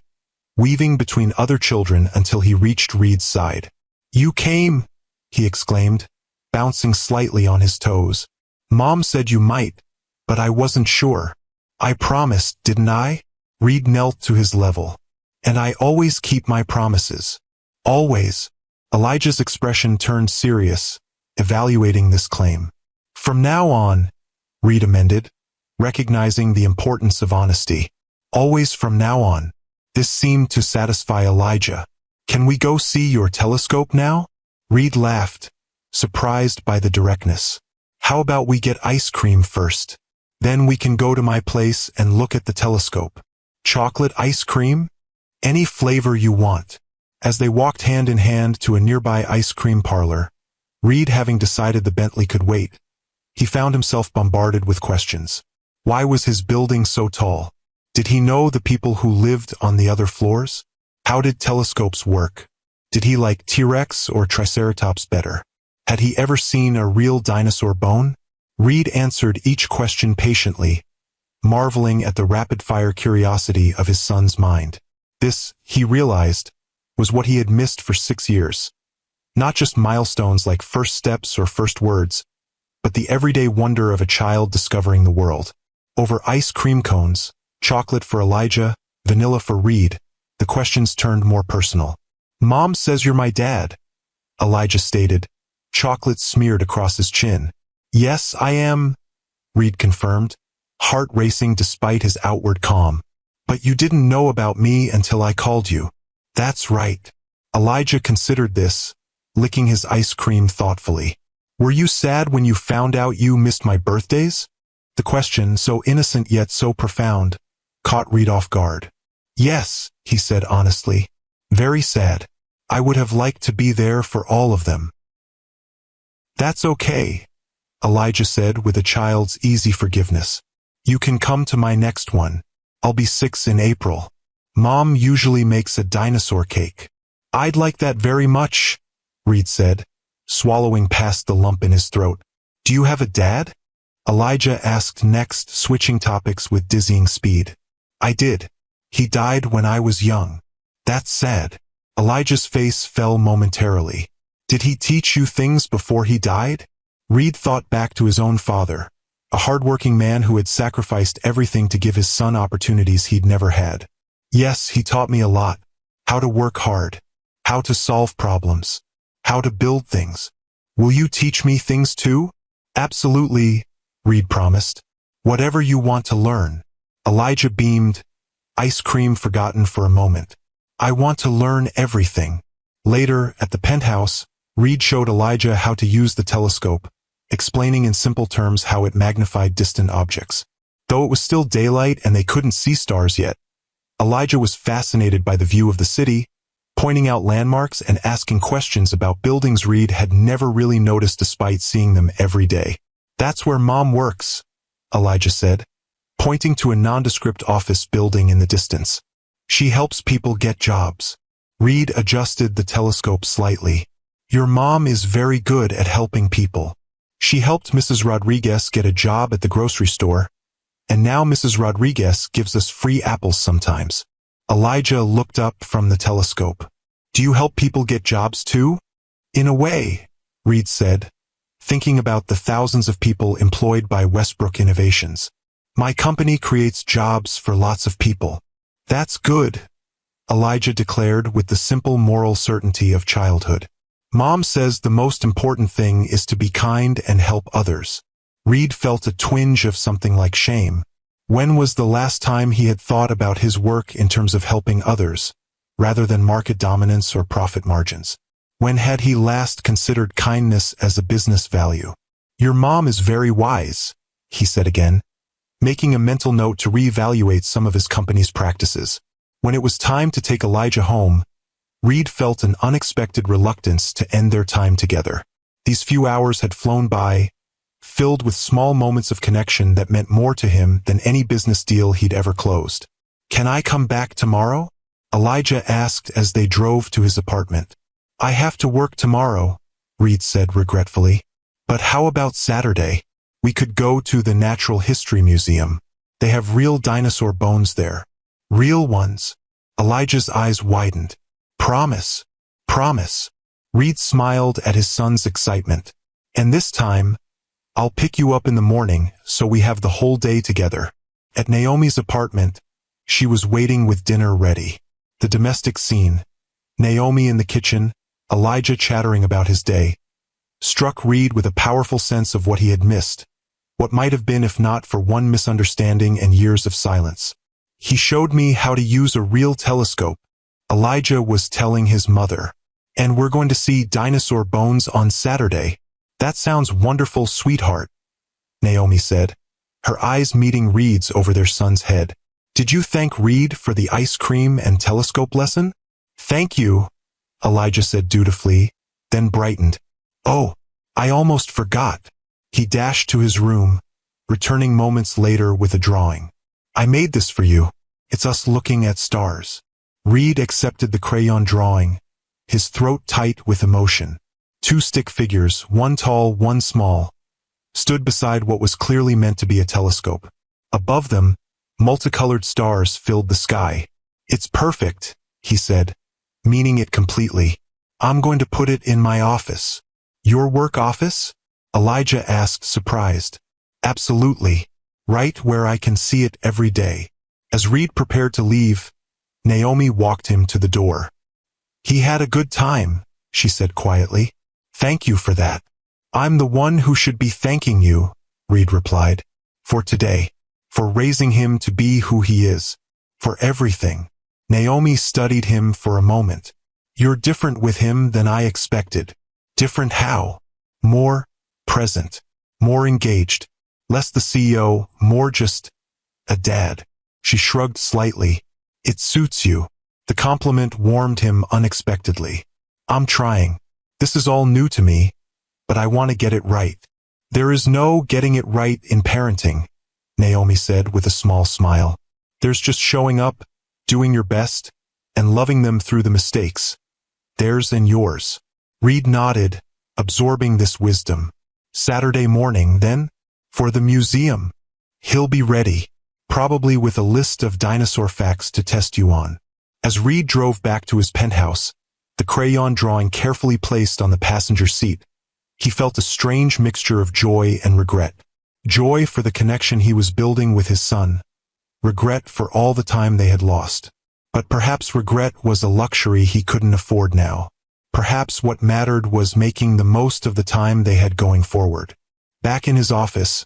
weaving between other children until he reached Reed's side. "You came," he exclaimed, bouncing slightly on his toes. "Mom said you might, but I wasn't sure. I promised, didn't I?" Reed knelt to his level. "And I always keep my promises. Always." Elijah's expression turned serious, evaluating this claim. "From now on," Reed amended, recognizing the importance of honesty. "Always from now on." This seemed to satisfy Elijah. "Can we go see your telescope now?" Reed laughed, surprised by the directness. "How about we get ice cream first? Then we can go to my place and look at the telescope." "Chocolate ice cream?" "Any flavor you want." As they walked hand in hand to a nearby ice cream parlor, Reed having decided the Bentley could wait, he found himself bombarded with questions. Why was his building so tall? Did he know the people who lived on the other floors? How did telescopes work? Did he like T-Rex or Triceratops better? Had he ever seen a real dinosaur bone? Reed answered each question patiently, marveling at the rapid-fire curiosity of his son's mind. This, he realized, was what he had missed for 6 years. Not just milestones like first steps or first words, but the everyday wonder of a child discovering the world. Over ice cream cones, chocolate for Elijah, vanilla for Reed, the questions turned more personal. "Mom says you're my dad," Elijah stated, chocolate smeared across his chin. "Yes, I am," Reed confirmed, heart racing despite his outward calm. "But you didn't know about me until I called you." "That's right." Elijah considered this, licking his ice cream thoughtfully. "Were you sad when you found out you missed my birthdays?" The question, so innocent yet so profound, caught Reed off guard. "Yes," he said honestly. "Very sad. I would have liked to be there for all of them." "That's okay," Elijah said with a child's easy forgiveness. "You can come to my next one. I'll be 6 in April. Mom usually makes a dinosaur cake." "I'd like that very much," Reed said, swallowing past the lump in his throat. "Do you have a dad?" Elijah asked next, switching topics with dizzying speed. "I did. He died when I was young." "That's sad." Elijah's face fell momentarily. "Did he teach you things before he died?" Reed thought back to his own father, a hard-working man who had sacrificed everything to give his son opportunities he'd never had. "Yes, he taught me a lot. How to work hard. How to solve problems. How to build things." "Will you teach me things too?" "Absolutely," Reed promised. "Whatever you want to learn." Elijah beamed, ice cream forgotten for a moment. "I want to learn everything." Later, at the penthouse, Reed showed Elijah how to use the telescope, explaining in simple terms how it magnified distant objects. Though it was still daylight and they couldn't see stars yet, Elijah was fascinated by the view of the city, pointing out landmarks and asking questions about buildings Reed had never really noticed despite seeing them every day. "That's where Mom works," Elijah said, pointing to a nondescript office building in the distance. "She helps people get jobs." Reed adjusted the telescope slightly. "Your mom is very good at helping people. She helped Mrs. Rodriguez get a job at the grocery store, and now Mrs. Rodriguez gives us free apples sometimes." Elijah looked up from the telescope. "Do you help people get jobs too?" "In a way," Reed said, thinking about the thousands of people employed by Westbrook Innovations. "My company creates jobs for lots of people." "That's good," Elijah declared with the simple moral certainty of childhood. "Mom says the most important thing is to be kind and help others." Reed felt a twinge of something like shame. When was the last time he had thought about his work in terms of helping others, rather than market dominance or profit margins? When had he last considered kindness as a business value? "Your mom is very wise," he said again, making a mental note to reevaluate some of his company's practices. When it was time to take Elijah home, Reed felt an unexpected reluctance to end their time together. These few hours had flown by, filled with small moments of connection that meant more to him than any business deal he'd ever closed. "Can I come back tomorrow?" Elijah asked as they drove to his apartment. "I have to work tomorrow," Reed said regretfully. "But how about Saturday? We could go to the Natural History Museum. They have real dinosaur bones there. Real ones. Elijah's eyes widened. Promise. Promise. Reed smiled at his son's excitement. And this time, I'll pick you up in the morning so we have the whole day together. At Naomi's apartment, she was waiting with dinner ready. The domestic scene. Naomi in the kitchen, Elijah chattering about his day, struck Reed with a powerful sense of what he had missed, what might have been if not for one misunderstanding and years of silence. He showed me how to use a real telescope, Elijah was telling his mother. And we're going to see dinosaur bones on Saturday. That sounds wonderful, sweetheart, Naomi said, her eyes meeting Reed's over their son's head. Did you thank Reed for the ice cream and telescope lesson? Thank you, Elijah said dutifully, then brightened. Oh, I almost forgot. He dashed to his room, returning moments later with a drawing. I made this for you. It's us looking at stars. Reed accepted the crayon drawing, his throat tight with emotion. Two stick figures, one tall, one small, stood beside what was clearly meant to be a telescope. Above them, multicolored stars filled the sky. It's perfect, he said, meaning it completely. I'm going to put it in my office. Your work office? Elijah asked, surprised. Absolutely. Right where I can see it every day. As Reed prepared to leave, Naomi walked him to the door. He had a good time, she said quietly. Thank you for that. I'm the one who should be thanking you, Reed replied. For today. For raising him to be who he is. For everything. Naomi studied him for a moment. You're different with him than I expected. Different how? More present. More engaged. Less the CEO, more just a dad. She shrugged slightly. It suits you. The compliment warmed him unexpectedly. I'm trying. This is all new to me, but I want to get it right. There is no getting it right in parenting, Naomi said with a small smile. There's just showing up, doing your best, and loving them through the mistakes. Theirs and yours. Reed nodded, absorbing this wisdom. Saturday morning, then? For the museum. He'll be ready, probably with a list of dinosaur facts to test you on. As Reed drove back to his penthouse, the crayon drawing carefully placed on the passenger seat, he felt a strange mixture of joy and regret. Joy for the connection he was building with his son. Regret for all the time they had lost. But perhaps regret was a luxury he couldn't afford now. Perhaps what mattered was making the most of the time they had going forward. Back in his office,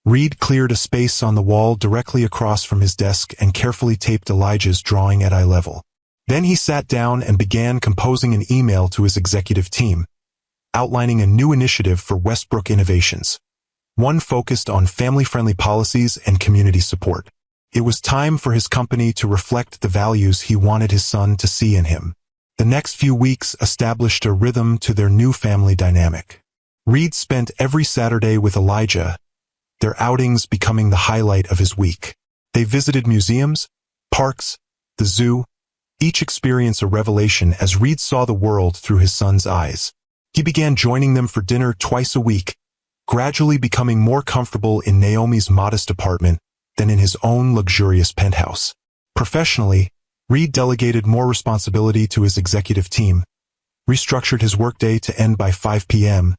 Reed cleared a space on the wall directly across from his desk and carefully taped Elijah's drawing at eye level. Then he sat down and began composing an email to his executive team, outlining a new initiative for Westbrook Innovations. One focused on family-friendly policies and community support. It was time for his company to reflect the values he wanted his son to see in him. The next few weeks established a rhythm to their new family dynamic. Reed spent every Saturday with Elijah, their outings becoming the highlight of his week. They visited museums, parks, the zoo, each experience a revelation as Reed saw the world through his son's eyes. He began joining them for dinner twice a week, gradually becoming more comfortable in Naomi's modest apartment than in his own luxurious penthouse. Professionally, Reed delegated more responsibility to his executive team, restructured his workday to end by 5 p.m.,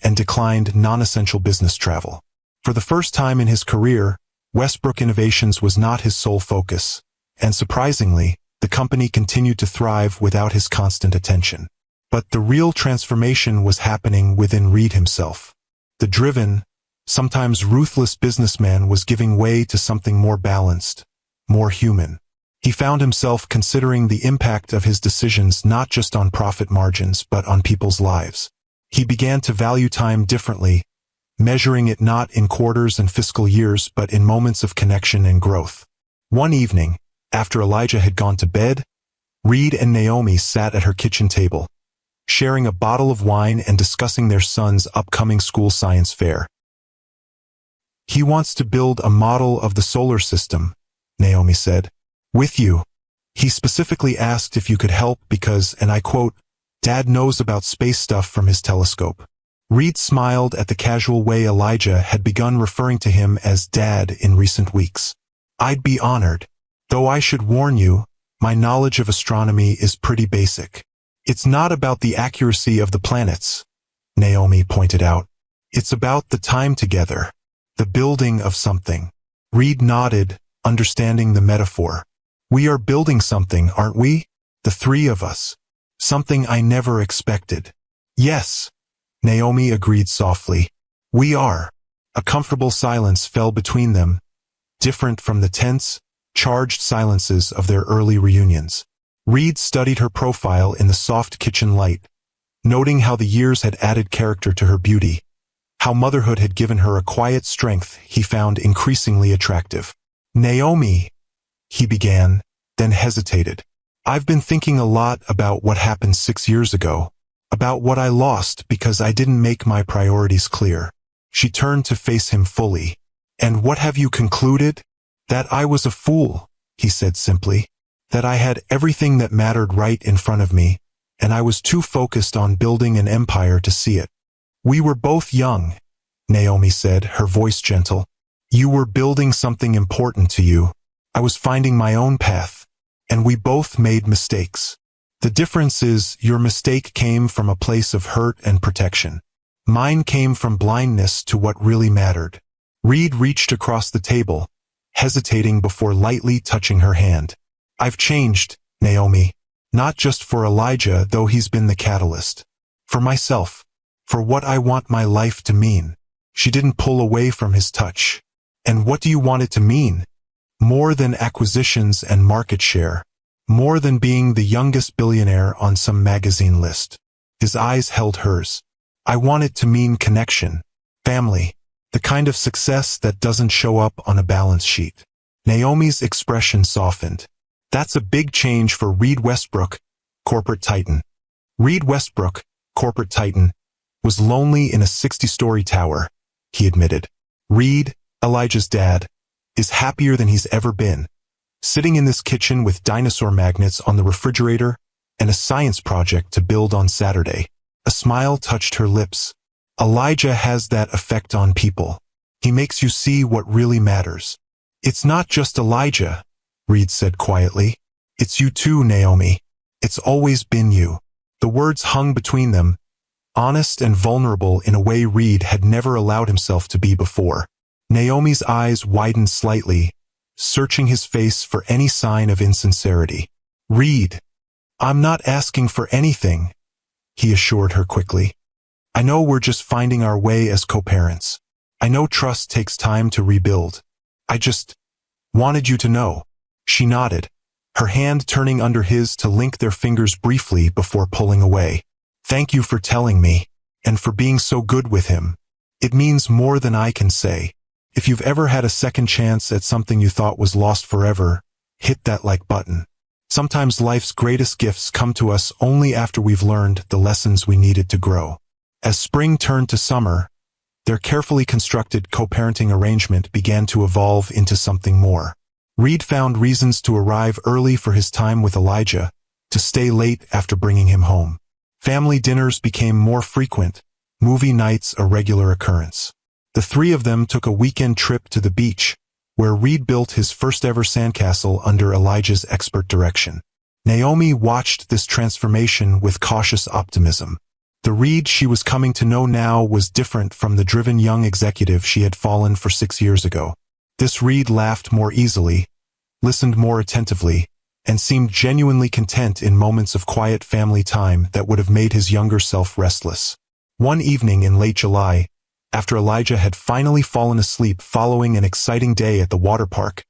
and declined non-essential business travel. For the first time in his career, Westbrook Innovations was not his sole focus, and surprisingly, the company continued to thrive without his constant attention. But the real transformation was happening within Reed himself. The driven, sometimes ruthless businessman was giving way to something more balanced, more human. He found himself considering the impact of his decisions not just on profit margins but on people's lives. He began to value time differently, measuring it not in quarters and fiscal years but in moments of connection and growth. One evening, after Elijah had gone to bed, Reed and Naomi sat at her kitchen table, sharing a bottle of wine and discussing their son's upcoming school science fair. He wants to build a model of the solar system, Naomi said. With you. He specifically asked if you could help because, and I quote, Dad knows about space stuff from his telescope. Reed smiled at the casual way Elijah had begun referring to him as Dad in recent weeks. I'd be honored. Though I should warn you, my knowledge of astronomy is pretty basic. It's not about the accuracy of the planets, Naomi pointed out. It's about the time together, the building of something. Reed nodded, understanding the metaphor. We are building something, aren't we? The three of us. Something I never expected. Yes, Naomi agreed softly. We are. A comfortable silence fell between them, different from the tense, charged silences of their early reunions. Reed studied her profile in the soft kitchen light, noting how the years had added character to her beauty, how motherhood had given her a quiet strength he found increasingly attractive. Naomi, he began, then hesitated. I've been thinking a lot about what happened 6 years ago, about what I lost because I didn't make my priorities clear. She turned to face him fully. And what have you concluded? That I was a fool, he said simply. That I had everything that mattered right in front of me, and I was too focused on building an empire to see it. We were both young, Naomi said, her voice gentle. You were building something important to you. I was finding my own path, and we both made mistakes. The difference is your mistake came from a place of hurt and protection. Mine came from blindness to what really mattered. Reed reached across the table, hesitating before lightly touching her hand. I've changed, Naomi. Not just for Elijah, though he's been the catalyst. For myself. For what I want my life to mean. She didn't pull away from his touch. And what do you want it to mean? More than acquisitions and market share. More than being the youngest billionaire on some magazine list. His eyes held hers. I want it to mean connection. Family. The kind of success that doesn't show up on a balance sheet. Naomi's expression softened. That's a big change for Reed Westbrook, corporate titan. Reed Westbrook, corporate titan, was lonely in a 60-story tower, he admitted. Reed, Elijah's dad, is happier than he's ever been. Sitting in this kitchen with dinosaur magnets on the refrigerator and a science project to build on Saturday. A smile touched her lips. Elijah has that effect on people. He makes you see what really matters. It's not just Elijah, Reed said quietly. It's you too, Naomi. It's always been you. The words hung between them, honest and vulnerable in a way Reed had never allowed himself to be before. Naomi's eyes widened slightly, searching his face for any sign of insincerity. Reed, I'm not asking for anything, he assured her quickly. I know we're just finding our way as co-parents. I know trust takes time to rebuild. I just wanted you to know. She nodded, her hand turning under his to link their fingers briefly before pulling away. Thank you for telling me, and for being so good with him. It means more than I can say. If you've ever had a second chance at something you thought was lost forever, hit that like button. Sometimes life's greatest gifts come to us only after we've learned the lessons we needed to grow. As spring turned to summer, their carefully constructed co-parenting arrangement began to evolve into something more. Reed found reasons to arrive early for his time with Elijah, to stay late after bringing him home. Family dinners became more frequent, movie nights a regular occurrence. The three of them took a weekend trip to the beach, where Reed built his first-ever sandcastle under Elijah's expert direction. Naomi watched this transformation with cautious optimism. The Reed she was coming to know now was different from the driven young executive she had fallen for 6 years ago. This Reed laughed more easily, listened more attentively, and seemed genuinely content in moments of quiet family time that would have made his younger self restless. One evening in late July, after Elijah had finally fallen asleep following an exciting day at the water park,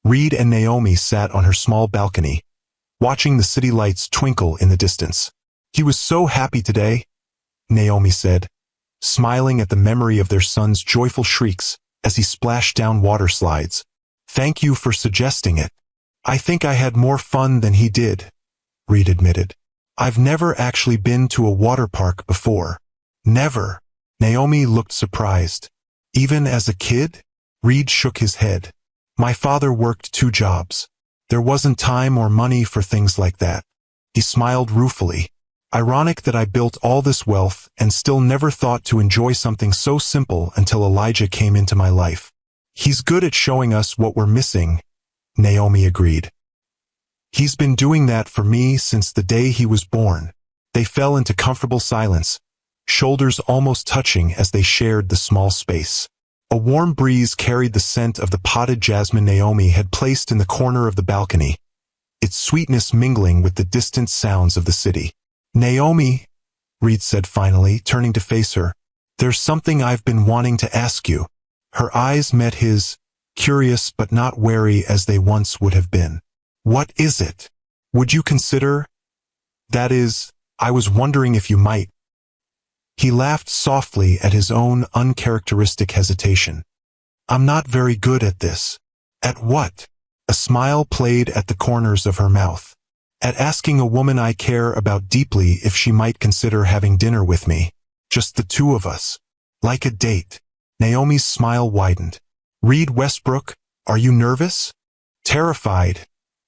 Reed and Naomi sat on her small balcony, watching the city lights twinkle in the distance. He was so happy today, Naomi said, smiling at the memory of their son's joyful shrieks as he splashed down water slides. Thank you for suggesting it. I think I had more fun than he did, Reed admitted. I've never actually been to a water park before. Never. Naomi looked surprised. Even as a kid? Reed shook his head. My father worked 2 jobs. There wasn't time or money for things like that. He smiled ruefully. Ironic that I built all this wealth and still never thought to enjoy something so simple until Elijah came into my life. He's good at showing us what we're missing, Naomi agreed. He's been doing that for me since the day he was born. They fell into comfortable silence, shoulders almost touching as they shared the small space. A warm breeze carried the scent of the potted jasmine Naomi had placed in the corner of the balcony, its sweetness mingling with the distant sounds of the city. Naomi, Reed said finally, turning to face her, there's something I've been wanting to ask you. Her eyes met his, curious but not wary as they once would have been. What is it? Would you consider? That is, I was wondering if you might. He laughed softly at his own uncharacteristic hesitation. I'm not very good at this. At what? A smile played at the corners of her mouth. At asking a woman I care about deeply if she might consider having dinner with me. Just the two of us. Like a date. Naomi's smile widened. Reed Westbrook, are you nervous? Terrified,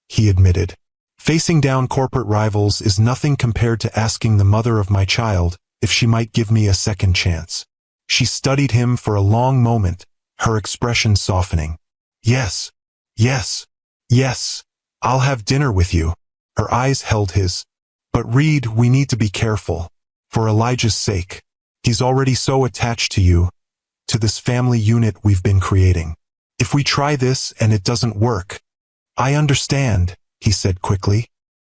he admitted. Facing down corporate rivals is nothing compared to asking the mother of my child if she might give me a second chance. She studied him for a long moment, her expression softening. Yes, yes, yes, I'll have dinner with you. Her eyes held his. But Reed, we need to be careful. For Elijah's sake. He's already so attached to you, to this family unit we've been creating. If we try this and it doesn't work. I understand, he said quickly.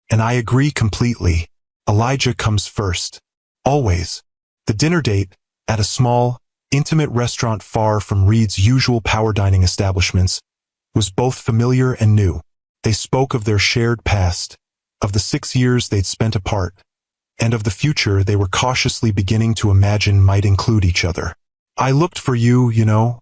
And I agree completely. Elijah comes first. Always. The dinner date, at a small, intimate restaurant far from Reed's usual power dining establishments, was both familiar and new. They spoke of their shared past, of the 6 years they'd spent apart, and of the future they were cautiously beginning to imagine might include each other. I looked for you, you know,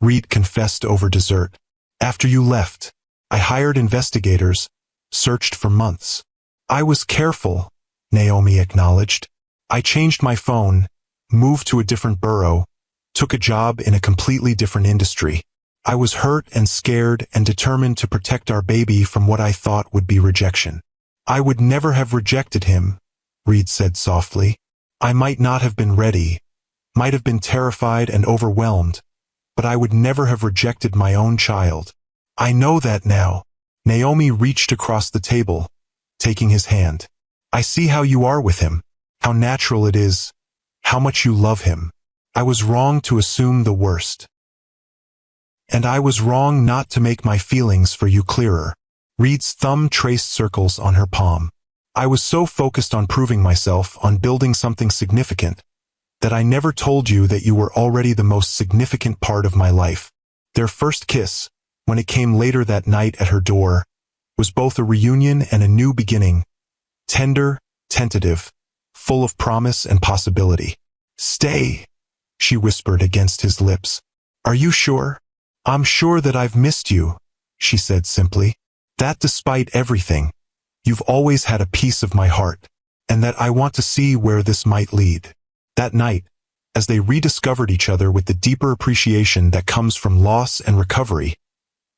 Reed confessed over dessert. After you left, I hired investigators, searched for months. I was careful, Naomi acknowledged. I changed my phone, moved to a different borough, took a job in a completely different industry. I was hurt and scared and determined to protect our baby from what I thought would be rejection. I would never have rejected him, Reed said softly. I might not have been ready, might have been terrified and overwhelmed, but I would never have rejected my own child. I know that now. Naomi reached across the table, taking his hand. I see how you are with him, how natural it is, how much you love him. I was wrong to assume the worst. And I was wrong not to make my feelings for you clearer. Reed's thumb traced circles on her palm. I was so focused on proving myself, on building something significant, that I never told you that you were already the most significant part of my life. Their first kiss, when it came later that night at her door, was both a reunion and a new beginning. Tender, tentative, full of promise and possibility. Stay, she whispered against his lips. Are you sure? I'm sure that I've missed you, she said simply. That despite everything, you've always had a piece of my heart, and that I want to see where this might lead. That night, as they rediscovered each other with the deeper appreciation that comes from loss and recovery,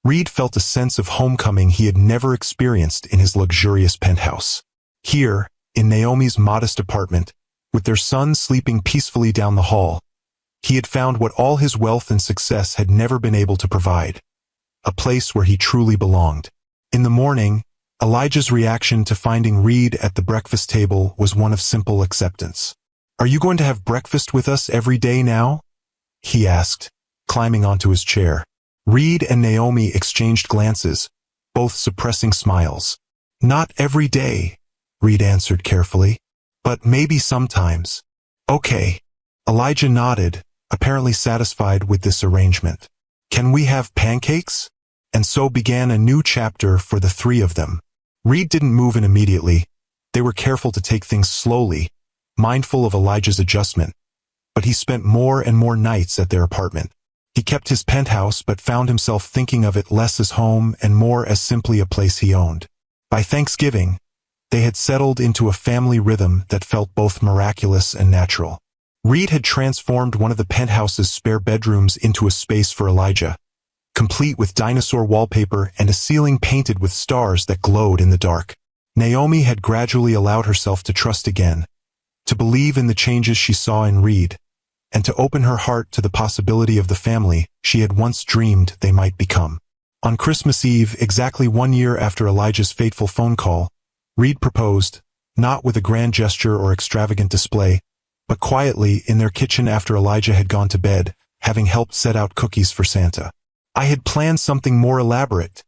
Reed felt a sense of homecoming he had never experienced in his luxurious penthouse. Here, in Naomi's modest apartment, with their son sleeping peacefully down the hall, he had found what all his wealth and success had never been able to provide, a place where he truly belonged. In the morning, Elijah's reaction to finding Reed at the breakfast table was one of simple acceptance. Are you going to have breakfast with us every day now? He asked, climbing onto his chair. Reed and Naomi exchanged glances, both suppressing smiles. Not every day, Reed answered carefully, but maybe sometimes. Okay. Elijah nodded, apparently satisfied with this arrangement. Can we have pancakes? And so began a new chapter for the three of them. Reed didn't move in immediately. They were careful to take things slowly, mindful of Elijah's adjustment. But he spent more and more nights at their apartment. He kept his penthouse but found himself thinking of it less as home and more as simply a place he owned. By Thanksgiving, they had settled into a family rhythm that felt both miraculous and natural. Reed had transformed one of the penthouse's spare bedrooms into a space for Elijah, complete with dinosaur wallpaper and a ceiling painted with stars that glowed in the dark. Naomi had gradually allowed herself to trust again, to believe in the changes she saw in Reed, and to open her heart to the possibility of the family she had once dreamed they might become. On Christmas Eve, exactly 1 year after Elijah's fateful phone call, Reed proposed, not with a grand gesture or extravagant display, but quietly in their kitchen after Elijah had gone to bed, having helped set out cookies for Santa. "I had planned something more elaborate,"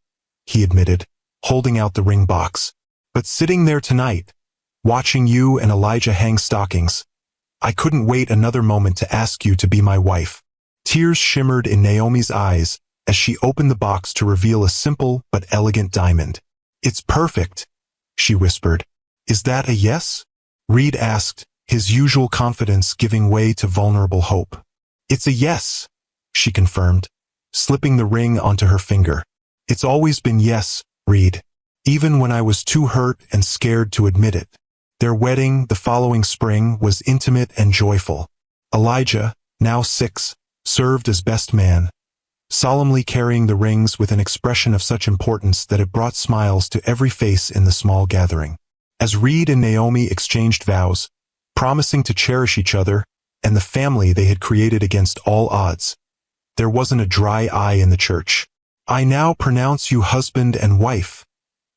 he admitted, holding out the ring box. "But sitting there tonight, watching you and Elijah hang stockings, I couldn't wait another moment to ask you to be my wife." Tears shimmered in Naomi's eyes as she opened the box to reveal a simple but elegant diamond. "It's perfect," she whispered. "Is that a yes?" Reed asked, his usual confidence giving way to vulnerable hope. "It's a yes," she confirmed, slipping the ring onto her finger. "It's always been yes, Reed, even when I was too hurt and scared to admit it." Their wedding, the following spring, was intimate and joyful. Elijah, now 6, served as best man, solemnly carrying the rings with an expression of such importance that it brought smiles to every face in the small gathering. As Reed and Naomi exchanged vows, promising to cherish each other and the family they had created against all odds, there wasn't a dry eye in the church. "I now pronounce you husband and wife,"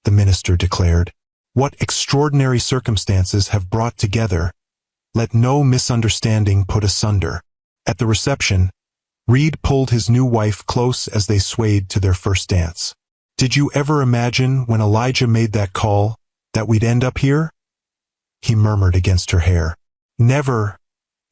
the minister declared. "What extraordinary circumstances have brought together. Let no misunderstanding put asunder." At the reception, Reed pulled his new wife close as they swayed to their first dance. "Did you ever imagine when Elijah made that call that we'd end up here?" he murmured against her hair. "Never,"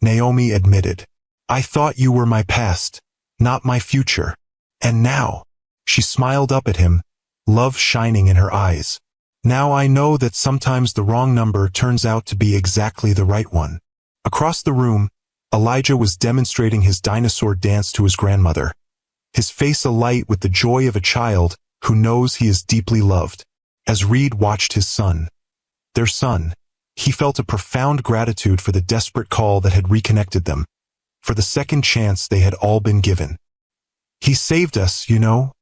Naomi admitted. "I thought you were my past, not my future. And now," she smiled up at him, love shining in her eyes, "now I know that sometimes the wrong number turns out to be exactly the right one." Across the room, Elijah was demonstrating his dinosaur dance to his grandmother, his face alight with the joy of a child who knows he is deeply loved. As Reed watched his son, their son, he felt a profound gratitude for the desperate call that had reconnected them, for the second chance they had all been given. "He saved us, you know,"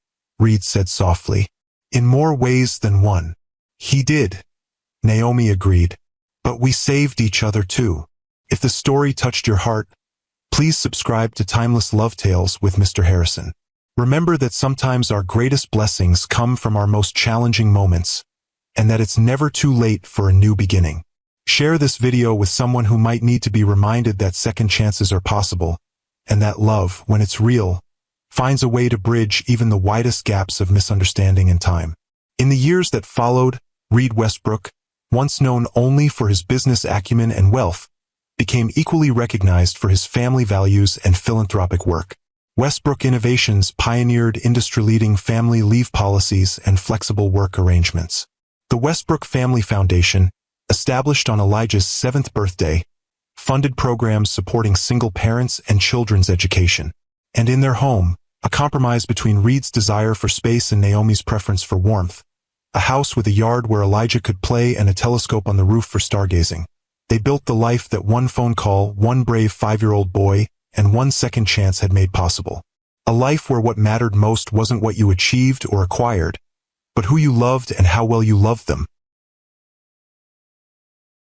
Reed said softly, "in more ways than one." "He did," Naomi agreed, "but we saved each other too." If the story touched your heart, please subscribe to Timeless Love Tales with Mr. Harrison. Remember that sometimes our greatest blessings come from our most challenging moments, and that it's never too late for a new beginning. Share this video with someone who might need to be reminded that second chances are possible, and that love, when it's real, finds a way to bridge even the widest gaps of misunderstanding and time. In the years that followed, Reed Westbrook, once known only for his business acumen and wealth, became equally recognized for his family values and philanthropic work. Westbrook Innovations pioneered industry-leading family leave policies and flexible work arrangements. The Westbrook Family Foundation, established on Elijah's 7th birthday, funded programs supporting single parents and children's education. And in their home, a compromise between Reed's desire for space and Naomi's preference for warmth, a house with a yard where Elijah could play and a telescope on the roof for stargazing. They built the life that one phone call, one brave 5-year-old boy, and one second chance had made possible. A life where what mattered most wasn't what you achieved or acquired, but who you loved and how well you loved them.